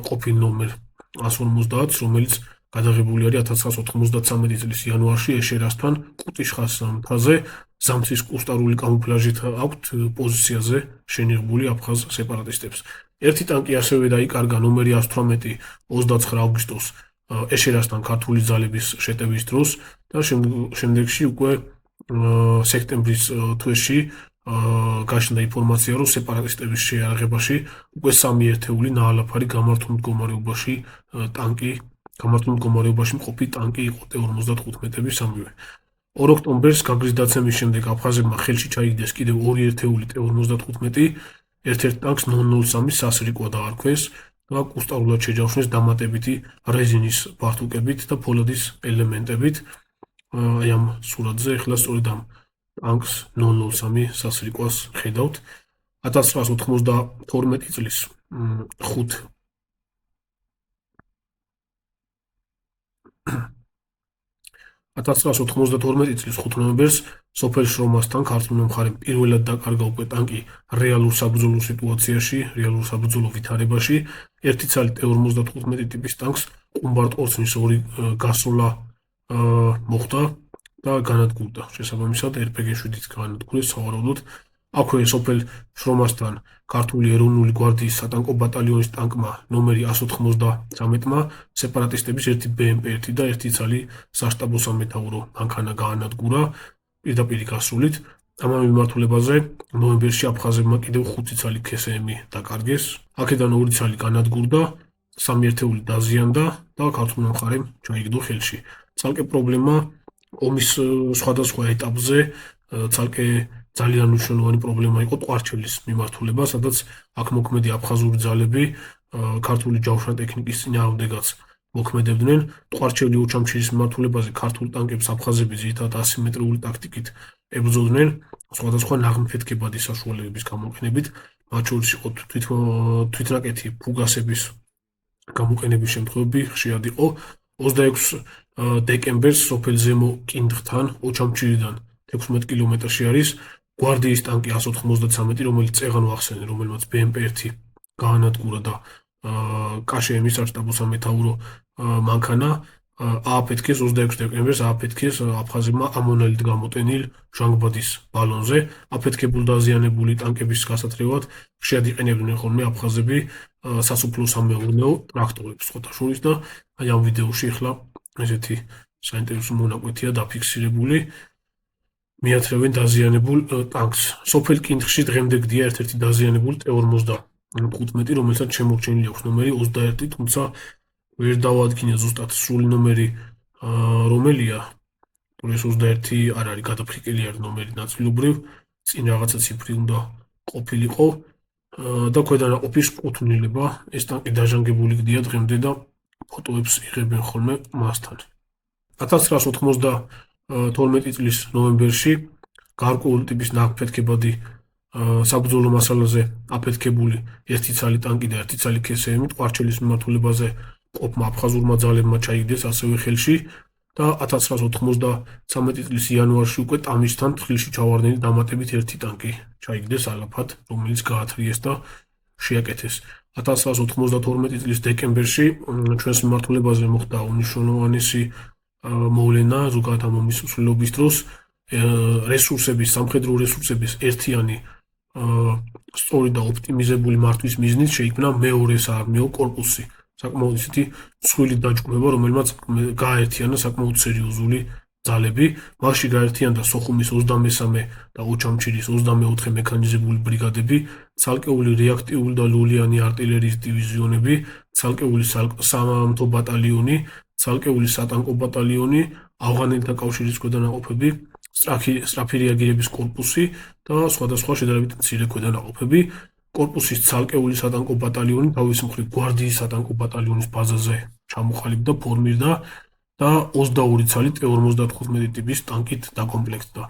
ყოფილ ნომერ 150, რომელიც გადაღებული არის 1993 წლის იანვარში ეშერასთან კუტიშხას მთაზე, ზამთრის კუსტარული კამუფლაჟით აქვთ პოზიციაზე შენიღებული აფხაზ სეპარატისტებს. ერთი ტანკი ასევე დაიკარგა ნომერი 118 29 აგვისტოს ეშერასთან ქართული ძალების შეტევის დროს და შემდეგში უკვე სექტემბრის თვეში გაჩნდა ინფორმაცია, რომ სეპარატისტების შეიარაღებაში უკვე 3 ერთეული ნაალაფარი გამართულ მდგომარეობაში ტანკი გამართულ მდგომარეობაში მყოფი ტანკი იყო T-55-ები სამივე. 2 ოქტომბერს გაგრის დაცემის შემდეგ აფხაზებმა ხელში ჩაიგდეს კიდევ 2 ერთეული T-55, ერთ-ერთ ტანკს 003 სასრიკო დაარქვეს და კუსტარულად შეჯავშნეს დამატებითი რეზინის ბართუკებით და ფოლადის ელემენტებით. აი ამ სურათზე ახლა სწორედ ამ ტანკს 003 სასრიკვას ხედავთ. 1992 წლის 1992 წლის 5 ნოემბერს სოფელ შრომასთან ქართულმა მხარემ პირველად დაკარგა უკვე ტანკი რეალურ საბრძოლო სიტუაციაში, რეალურ საბრძოლო ვითარებაში. ერთი ცალი T-55 ტიპის ტანკს ყუმბარ-ყორცნის 2 გასროლა მოხდა და განადგურდა. შესაბამისად, RPG-7-ით განადგურეს სავარაუდოდ. აქვე სოფელ შრომასთან ქართული ეროვნული გვარდიის სატანკო ბატალიონის ტანკმა ნომერი 193-მა სეპარატისტების ერთი BMP-1 და ერთი ცალი საშტაბო სამეთაურო მანქანა გაანადგურა პირდაპირ გასრულით. ამავე მიმართულებაზე ნოემბერში აფხაზებმა კიდევ 5 ცალი KSM-ი დაკარგეს. აქედან 2 ცალი განადგურდა, 3 ერთეული დაზიანდა და ქართულმა მხარემ ჩაიგდო ხელში. ცალკე პრობლემა ომის სხვადასხვა ეტაპზე ცალკე ძალიან მნიშვნელოვანი პრობლემა იყო ტყვარჩელის მიმართულება, სადაც აქ მოქმედი აფხაზური ძალები ქართული ჯავშნატექნიკის წინააღმდეგაც მოქმედებდნენ. ტყვარჩელი ოჩამჩირის მიმართულებაზე ქართულ ტანკებს აფხაზები ძირითადად ასიმეტრიული ტაქტიკით ებრძოდნენ, სხვადასხვა ნაღმფეთქებადი საშუალებების გამოყენებით, მათ შორის იყო თვითნაკეთი ფუგასების გამოყენების შემთხვევები ხშირად იყო. 26 დეკემბერს სოფელ ზემო კინდღთან ოჩამჩირიდან 16 კილომეტრში არის გვარდიის ტანკი 193, რომელიც წეღან ვახსენე, რომელმაც BMP-1 გაანადგურა და KSM-ის საშტაბო სამეთაურო მანქანა ააფეთქეს 26 დეკემბერს ააფეთქეს აფხაზებმა ამონალით გამოტენილ ჟანგბადის ბალონზე. აფეთქებულ დაზიანებული ტანკების გასათრევად ხშირად იყენებდნენ ხოლმე აფხაზები სასუფლო-სამეურნეო ტრაქტორებს სხვათა შორის და აი ამ ვიდეოში ახლა ესეთი საინტერესო მონაკვეთია დაფიქსირებული. მიათრევენ დაზიანებულ ტანკს. სოფელ კინდღში დღემდე გდია ერთ-ერთი დაზიანებული T-55, რომელსაც შემორჩენილი აქვს ნომერი 21, თუმცა ვერ დავადგინე ზუსტად სრული ნომერი რომელია. ეს 21 არ არის გადაფრიკელი არის ნომერი ნაწილობრივ, წინ რაღაცა ციფრი უნდა ყოფილიყო და ქვედანაყოფის კუთვნილება. ეს ტანკი დაჟანგებული გდია დღემდე და ფოტოებს იღებენ ხოლმე მასთან. 1992 წლის ნოემბერში გარკვეული ტიპის ნაღმფეთქებადი საბრძოლო მასალაზე აფეთქებული ერთი ცალი ტანკი და ერთი ცალი KSM ტყვარჩელის მიმართულებაზე ყოფმა აფხაზურმა ძალებმა ჩაიგდეს ასევე ხელში და 1993 წლის იანვარში უკვე ტამისთან თხრილში ჩავარდნილი დამატებით ერთი ტანკი ჩაიგდეს ალაფად, რომელიც გაათრიეს და შეაკეთეს. 1992 წლის დეკემბერში ჩვენს მიმართულებაზე მოხდა უმნიშვნელოვანესი მოვლენა ზოგადად ამ ომის მსვლელობის დროს რესურსების, სამხედრო რესურსების ერთიანი სწორი და ოპტიმიზებული მართვის მიზნით შეიქმნა მეორე საარმიო კორპუსი. საკმაოდ ისეთი მსხვილი დაჯგუფება, რომელმაც გააერთიანა საკმაოდ სერიოზული ძალები. მასში გაერთიანდა სოხუმის 23 და ოჩამჩირის 24 მექანიზებული ბრიგადები, ცალკეული რეაქტიული და ლულიანი артиლერიის დივიზიონები, ცალკეული სამამთო ბატალიონი, ცალკეული სატანკო ბატალიონი, ავღანელთა კავშირის ქვედანაყოფები, სწრაფი რეაგირების კორპუსი და სხვადასხვა შედარებით მცირე ქვედანაყოფები. კორპუსის ცალკეული სატანკო ბატალიონი თავის მხრივ გვარდიის სატანკო ბატალიონის ბაზაზე ჩამოყალიბდა, ფორმირდა და 22 ცალი T-55 ტიპის ტანკით დაკომპლექტდა.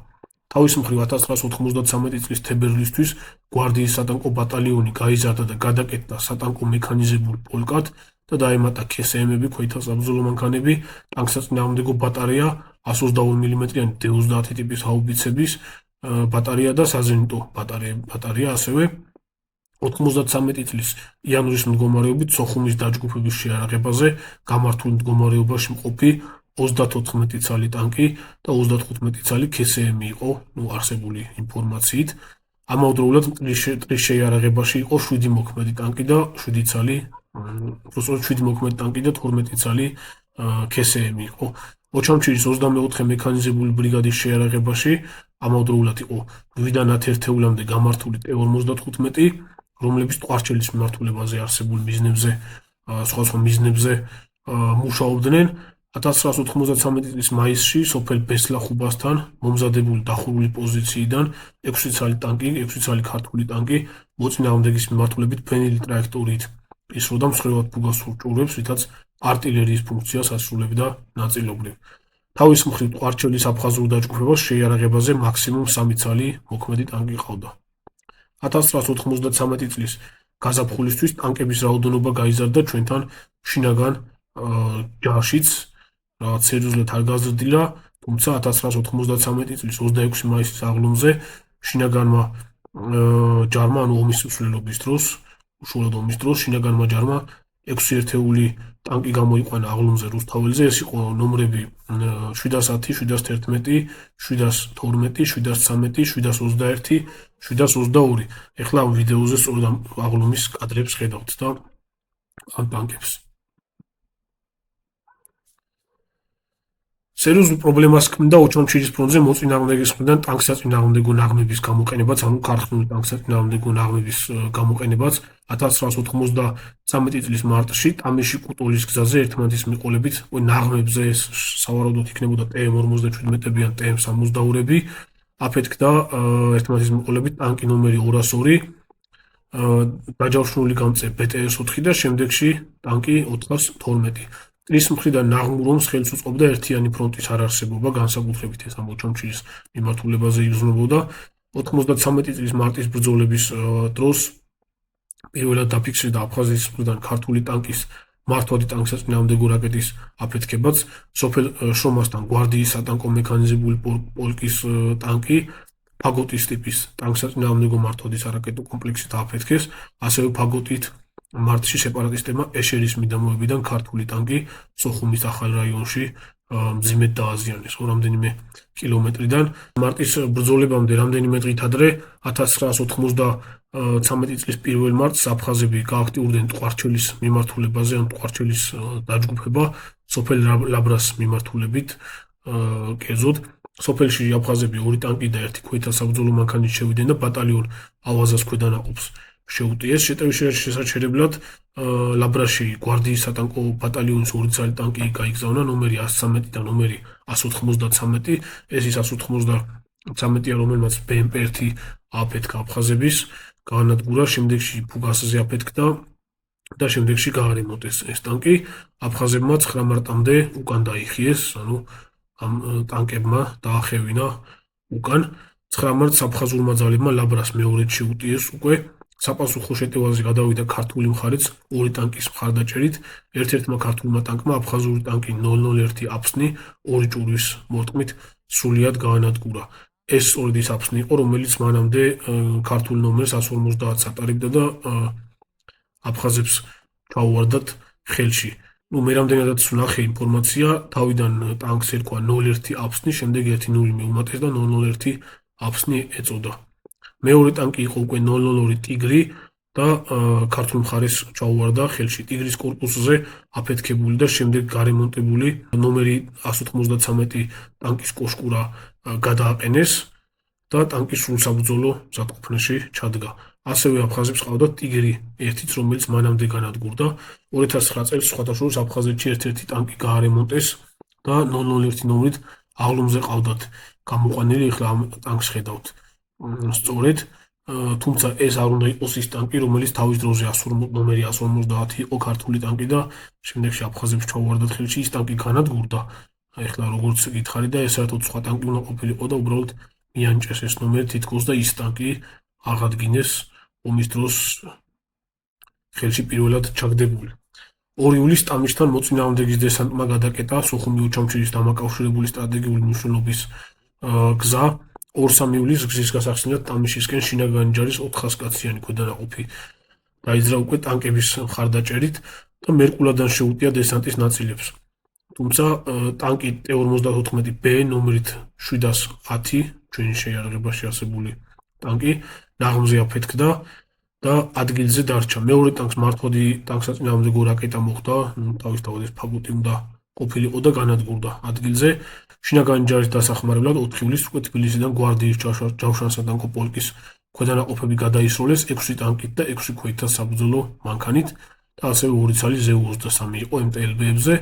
თავის მხრივ 1993 წლის თებერვლისთვის გვარდიის სატანკო ბატალიონი გაიზარდა და გადაკეთდა სატანკო მექანიზებულ პოლკად და დაემატა KSM-ები, ქვეითთა საბრძოლო მანქანები, ტანკსაწინააღმდეგო ბატარეა, 122 მმ-იანი D-30 ტიპის ჰაუბიცების ბატარეა და საზენიტო ბატარეა ასევე. 93 წლის იანვრის მდგომარეობით სოხუმის დაჯგუფების შეარაღებაზე გამართულ მდგომარეობაში მყოფი 34 ცალი ტანკი და 35 ცალი KSM იყო, არსებული ინფორმაციით. ამავდროულად მტრის შეიარაღებაში იყო 7 მოქმედი ტანკი და 7 ცალი 7 მოქმედი ტანკი და 12 ცალი KSM იყო. ოჩამჩირის 24 მექანიზებული ბრიგადის შეიარაღებაში ამავდროულად იყო 8-დან 11-ამდე გამართული T-55, რომლებიც ტყვარჩელის მიმართულებაზე არსებულ მიზნებზე, სხვადასხვა მიზნებზე მუშაობდნენ. 1993 წლის მაისში სოფელ ბესლახუბასთან მომზადებული დახურული პოზიციიდან 6 ცალი ტანკი, 6 ცალი ქართული ტანკი მოწინააღმდეგის მიმართულებით ფენილი ტრაექტორიით ისროდა მსხვილად ფუგასურ ჭურვებს, რითაც არტილერიის ფუნქციას ასრულებდა ნაწილობრივ. თავის მხრივ ტყვარჩელის აფხაზურ დაჯგუფებას შეიარაღებაზე მაქსიმუმ 3 ცალი მოქმედი ტანკი ჰყავდა. 1993 წლის გაზაფხულისთვის ტანკების რაოდენობა გაიზარდა ჩვენთან შინაგან ჯაშიც, რაღაც სერიოზულად არ გაზრდილა, თუმცა 1993 წლის 26 მაისის აღლუმზე შინაგანმა ჯარმა, ანუ ომის მსვლელობის დროს, უშუალოდ ომის დროს შინაგანმა ჯარმა 6 ერთეული ტანკი გამოიყვანა აღლუმზე რუსთაველზე. ეს იყო ნომრები 710, 711, 712, 713, 721, 722. ეხლა ამ ვიდეოზე სწორედ ამ აღლუმის კადრებს ხედავთ და ამ ტანკებს. სერიოზულ პრობლემას ქმნიდა ოჩამჩირის ფრონტზე მოწინააღმდეგის მხრიდან ტანკსაწინააღმდეგო ნაღმების გამოყენებაც, ანუ ქარხნული ტანკსაწინააღმდეგო ნაღმების გამოყენებაც 1993 წლის მარტში ტამიში კუტოლის გზაზე ერთმანეთის მიყოლებით ნაღმებზე სავარაუდოდ იქნებოდა TM-57-ებიან TM-62-ები აფეთქდა ერთმანეთის მიყოლებით ტანკი ნომერი 202 დაჯავშნული გამწე BTS-4 და შემდეგში ტანკი 412. ტრის მხრიდან ნაღმურომს ხელს უწყობდა ერთიანი ფრონტის არარსებობა, განსაკუთრებით ეს ამ ოჩამჩირის მიმართულებაზე იგრძნობოდა. 93 წლის მარტის ბრძოლების დროს პირველად დაფიქსირდა აფხაზეთის მხრიდან ქართული ტანკის მართვადი ტანკსაწინააღმდეგო რაკეტის აფეთქებაც, სოფელ შრომასთან გვარდიის სატანკო მექანიზებული პოლკის ტანკი ფაგოტის ტიპის ტანკსაწინააღმდეგო მართვადი არაკეტო კომპლექსით აფეთქეს, ასევე ფაგოტით მარტში სეპარატისტებმა ეშერის მიდამოებიდან ქართული ტანკი სოხუმის ახალ რაიონში მძიმედ დააზიანეს რამდენიმე კილომეტრიდან. მარტის ბრძოლებამდე რამდენიმე დღით ადრე 1993 წლის 1 მარტს აფხაზები გააქტიურდნენ ტყვარჩელის მიმართულებაზე, ან ტყვარჩელის დაჯგუფება სოფელ ლაბრას მიმართულებით კერძოდ. სოფელში აფხაზები 2 ტანკი და 1 ქვეთა საბრძოლო მანქანით შევიდნენ და ბატალიონ ავაზას ქვედანაყოფს შეუტიეს. შეტევის შესაჩერებლად ლაბრაში გვარდიის სატანკო ბატალიონის 2 ცალი ტანკი გაიგზავნა, ნომერი 113 და ნომერი 193. ეს ის 193-ია, რომელმაც BMP-1 აფეთქა აფხაზების, გაანადგურა, შემდეგში ფუგასზე აფეთქდა და შემდეგში გაარემონტეს ეს ტანკი. აფხაზებმა 9 მარტამდე უკან დაიხიეს, ანუ ამ ტანკებმა დაახევინა უკან. 9 მარტს აფხაზურმა ძალებმა ლაბრას მეორედ შეუტიეს უკვე. საპასუხო შეტევაზე გადავიდა ქართული მხარეც 2 ტანკის მხარდაჭერით. ერთ-ერთმა ქართულმა ტანკმა აფხაზური ტანკი 001 აფსნი 2 ჭურვის მორტყმით სრულიად გაანადგურა. ეს სწორედ ის აფსნი იყო, რომელიც მანამდე ქართულ ნომერს 150-ს ატარებდა და აფხაზებს ჩაუვარდათ ხელში. მე რამდენადაც ვნახე ინფორმაცია, თავიდან ტანკს ერქვა 01 აფსნი, შემდეგ 10 მეუმატეს და 001 აფსნი ეწოდა. მეორე ტანკი იყო უკვე 002 ტიგრი და ქართულ მხარეს ჩაუვარდა ხელში. ტიგრის კორპუსზე აფეთქებული და შემდეგ გარემონტებული ნომერი 193 ტანკის კოშკურა გადააყენეს და ტანკის სრულ საბრძოლო მზადყოფნაში ჩადგა. ასევე აფხაზებს ყავდათ ტიგრი 1-იც, რომელიც მანამდე განადგურდა. 2009 წელს სხვადასხვა აფხაზეთში ერთ-ერთი ტანკი გაარემონტეს და 001 ნომრით აღლუმზე ყავდათ გამოყვანილი. ახლა ამ ტანკს ხედავთ. სწორედ, თუმცა ეს არ უნდა იყოს ის ტანკი, რომელიც თავის დროზე ნომერი 150 იყო ქართული ტანკი და შემდეგში აფხაზებს ჩაუვარდათ ხელში. ის ტანკი განადგურდა. ახლა როგორც გითხარი და ეს საერთოდ სხვა ტანკი უნდა ყოფილიყო და უბრალოდ მიანჭეს ეს ნომერი თითქოს და ის ტანკი აღადგინეს ომის დროს ხელში პირველად ჩაგდებული. 2 ივლისს ტამიშთან მოწინააღმდეგის დესანტმა გადაკეტა სოხუმი ოჩამჩირის დამაკავშირებული სტრატეგიული მნიშვნელობის გზა. 2-3 ივლისს გზის გასახსნელად ტამიშისკენ შინაგანი ჯარის 400 კაციანი ქვედანაყოფი დაიძრა უკვე ტანკების მხარდაჭერით და მერკულადან შეუტია დესანტის ნაწილებს. თუმცა ტანკი T-54B ნომრით 710 ჩვენი შეიარაღებაში არსებული ტანკი ნაღმზე აფეთქდა და ადგილზე დარჩა. მეორე ტანკს მართვადი ტანკსაწინააღმდეგო რაკეტა მოხვდა, თავისთავად ეს ფაგოტი უნდა ყოფილიყო და განადგურდა ადგილზე. შინაგანი ჯარის დასახმარებლად 4 ივლისს უკვე თბილისიდან გვარდიის ჯავშანსა-ტანკო პოლკის ქვედანაყოფები გადაისროლეს 6 ტანკით და 6 ქვეითთა საბრძოლო მანქანით და ასევე 2 ცალი ZU-23 იყო MTLB-ებზე.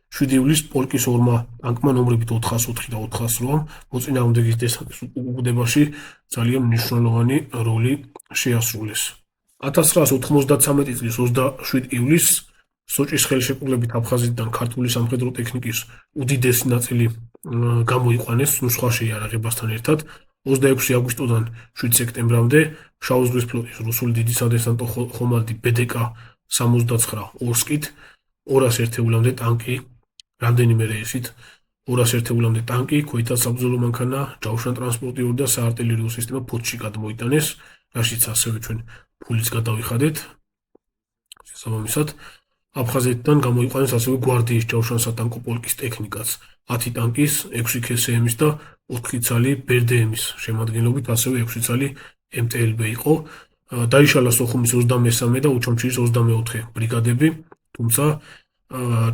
7 ივლისს პოლკის ორმა ტანკმა ნომრებით 404 და 408 მოწინააღმდეგის დესანტის უკუგდებაში ძალიან მნიშვნელოვანი როლი შეასრულეს. 1993 წლის 27 ივლისს სოჭის ხელშეკრულებით აფხაზეთიდან ქართული სამხედრო ტექნიკის უდიდესი ნაწილი გამოიყვანეს სხვა შეიარაღებასთან ერთად. 26 აგვისტოდან 7 სექტემბრამდე შავი ზღვის ფლოტის რუსული დიდი სადესანტო ხომალდი BDK-69 ორსკით 200 ერთეულამდე ტანკი, რამდენიმე რეისით 200 ერთეულამდე ტანკი, ქვეითთა საბრძოლო მანქანა, ჯავშანტრანსპორტიული და საარტილერიო სისტემა ფოთში გადმოიტანეს, რაშიც ასევე ჩვენ ფულიც გადავიხადეთ. შესაბამისად, აფხაზეთიდან გამოიყვანეს ასევე გვარდიის ჯავშანსა-ტანკო პოლკის ტექნიკაც 10 ტანკის, 6 KSM-ის და 4 ცალი BRDM-ის შემადგენლობით, ასევე 6 ცალი MTLB იყო. დაიშალა სოხუმის 23 და უჩამჩირის 24 ბრიგადები, თუმცა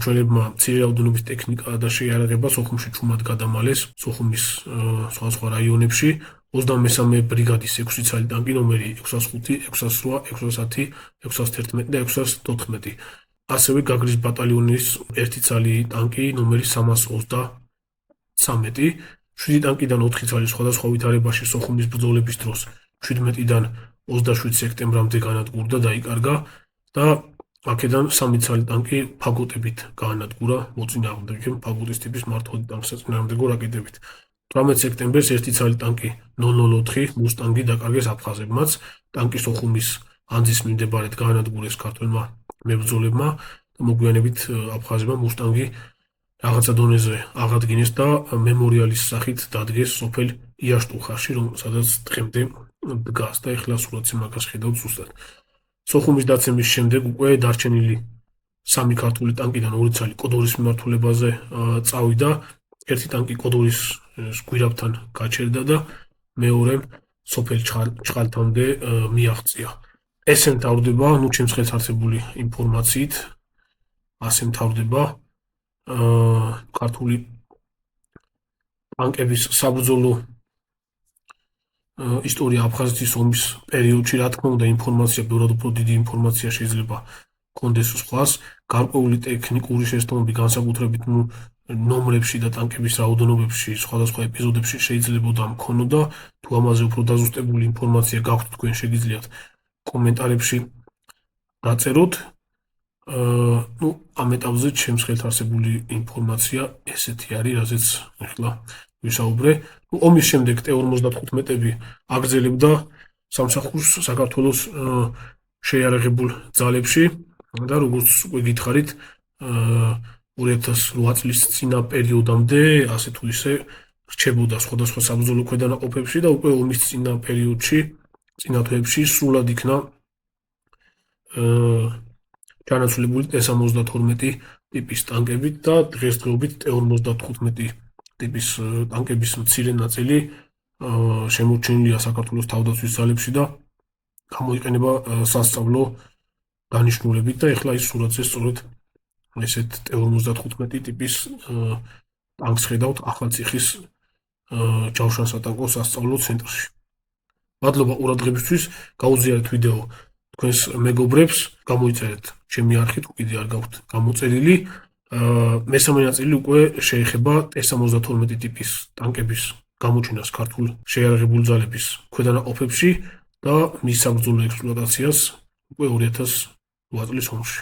ჩვენებმა მცირე რაოდენობის ტექნიკა და შეიარაღება სოხუმში ჩუმად გადამალეს სოხუმის სხვა რაიონებში. 23 ბრიგადის 6 ცალი ტანკი ნომერი 605, 608, 610, 611 და 614. ასევე გაგრის ბატალიონის 1 ცალი ტანკი ნომერი 323. 7 ტანკიდან 4 ცალი სხვადასხვა ვითარებაში სოხუმის ბრძოლების დროს 17-დან 27 სექტემბრამდე განადგურდა, დაიკარგა და აქედან 3 ცალი ტანკი ფაგოტებით გაანადგურა მოწინააღმდეგემ ფაგოტის ტიპის მართული ტანკსაწინააღმდეგო რაკეტებით. 18 სექტემბერს 1 ცალი ტანკი 004 მუსტანგი დაკარგეს აფხაზებმაც. ტანკი სოხუმის ანძის მიმდებარედ გაანადგურეს ქართველმა მებრძოლებმა და მოგვიანებით აფხაზებმა მუსტანგი რაღაცა დონეზე აღადგინეს და მემორიალის სახით დადგეს სოფელ იაშტუხაში, სადაც დღემდე დგას და ეხლა სურათზე მაგას ხედავთ ზუსტად. სოხუმის დაცემის შემდეგ უკვე დარჩენილი 3 ქართული ტანკიდან 2 ცალი კოდორის მიმართულებაზე წავიდა, 1 ტანკი კოდორის გვირაბთან გაჩერდა და მეორე სოფელ ჩხალთამდე მიაღწია. ესე მთავრდება, ჩემს ხელს არსებული ინფორმაციით, ასე მთავრდება ქართული ტანკების საბრძოლო ისტორია აფხაზეთის ომის პერიოდში. რა თქმა უნდა, ინფორმაცია, ბევრად უფრო დიდი ინფორმაცია შეიძლება გქონდეს სხვას. გარკვეული ტექნიკური შესწავლები, განსაკუთრებით ნომრებში და ტანკების რაოდენობებში, სხვადასხვა ეპიზოდებში შეიძლებოდა მქონოდა. თუ ამაზე უფრო დაზუსტებული ინფორმაცია გაქვთ, თქვენ შეგიძლიათ კომენტარებში დაწეროთ. ამ ეტაპზე ჩემს ხელთ არსებული ინფორმაცია ესეთი არის, რაზეც ახლა ვისაუბრე. ომის შემდეგ T-55-ები აგრძელებდა სამსახურს საქართველოს შეიარაღებულ ძალებში და როგორც უკვე გითხარით, 2008 წლის წინა პერიოდამდე ასე თუ ისე რჩებოდა სხვადასხვა საბრძოლო ქვედანაყოფებში და უკვე ომის წინა პერიოდში, წინა თვეებში სრულად იქნა ჩანაცვლებული T-72 ტიპის ტანკებით და დღესდღეობით T-55 ტიპის ტანკების მცირე ნაწილი შემორჩენილია საქართველოს თავდაცვის ძალებში და გამოიყენება სასწავლო დანიშნულებით და ეხლა ის სურათზე სწორედ ესეთ T-55 ტიპის ტანკს ხედავთ ახალციხის ჯავშანსა-ტანკო სასწავლო ცენტრში. მადლობა ყურადღებისთვის, გაუზიარეთ ვიდეო თქვენს მეგობრებს, გამოიწერეთ ჩემი არხით, უკიდე არ გაქვთ გამოწერილი. მესამე ნაწილი უკვე შეეხება T-72 ტიპის ტანკების გამოჩენას ქართულ შეიარაღებულ ძალების ქვედანაყოფებში და მის საბრძოლო ექსპლუატაციას უკვე 2008 წლის ომში.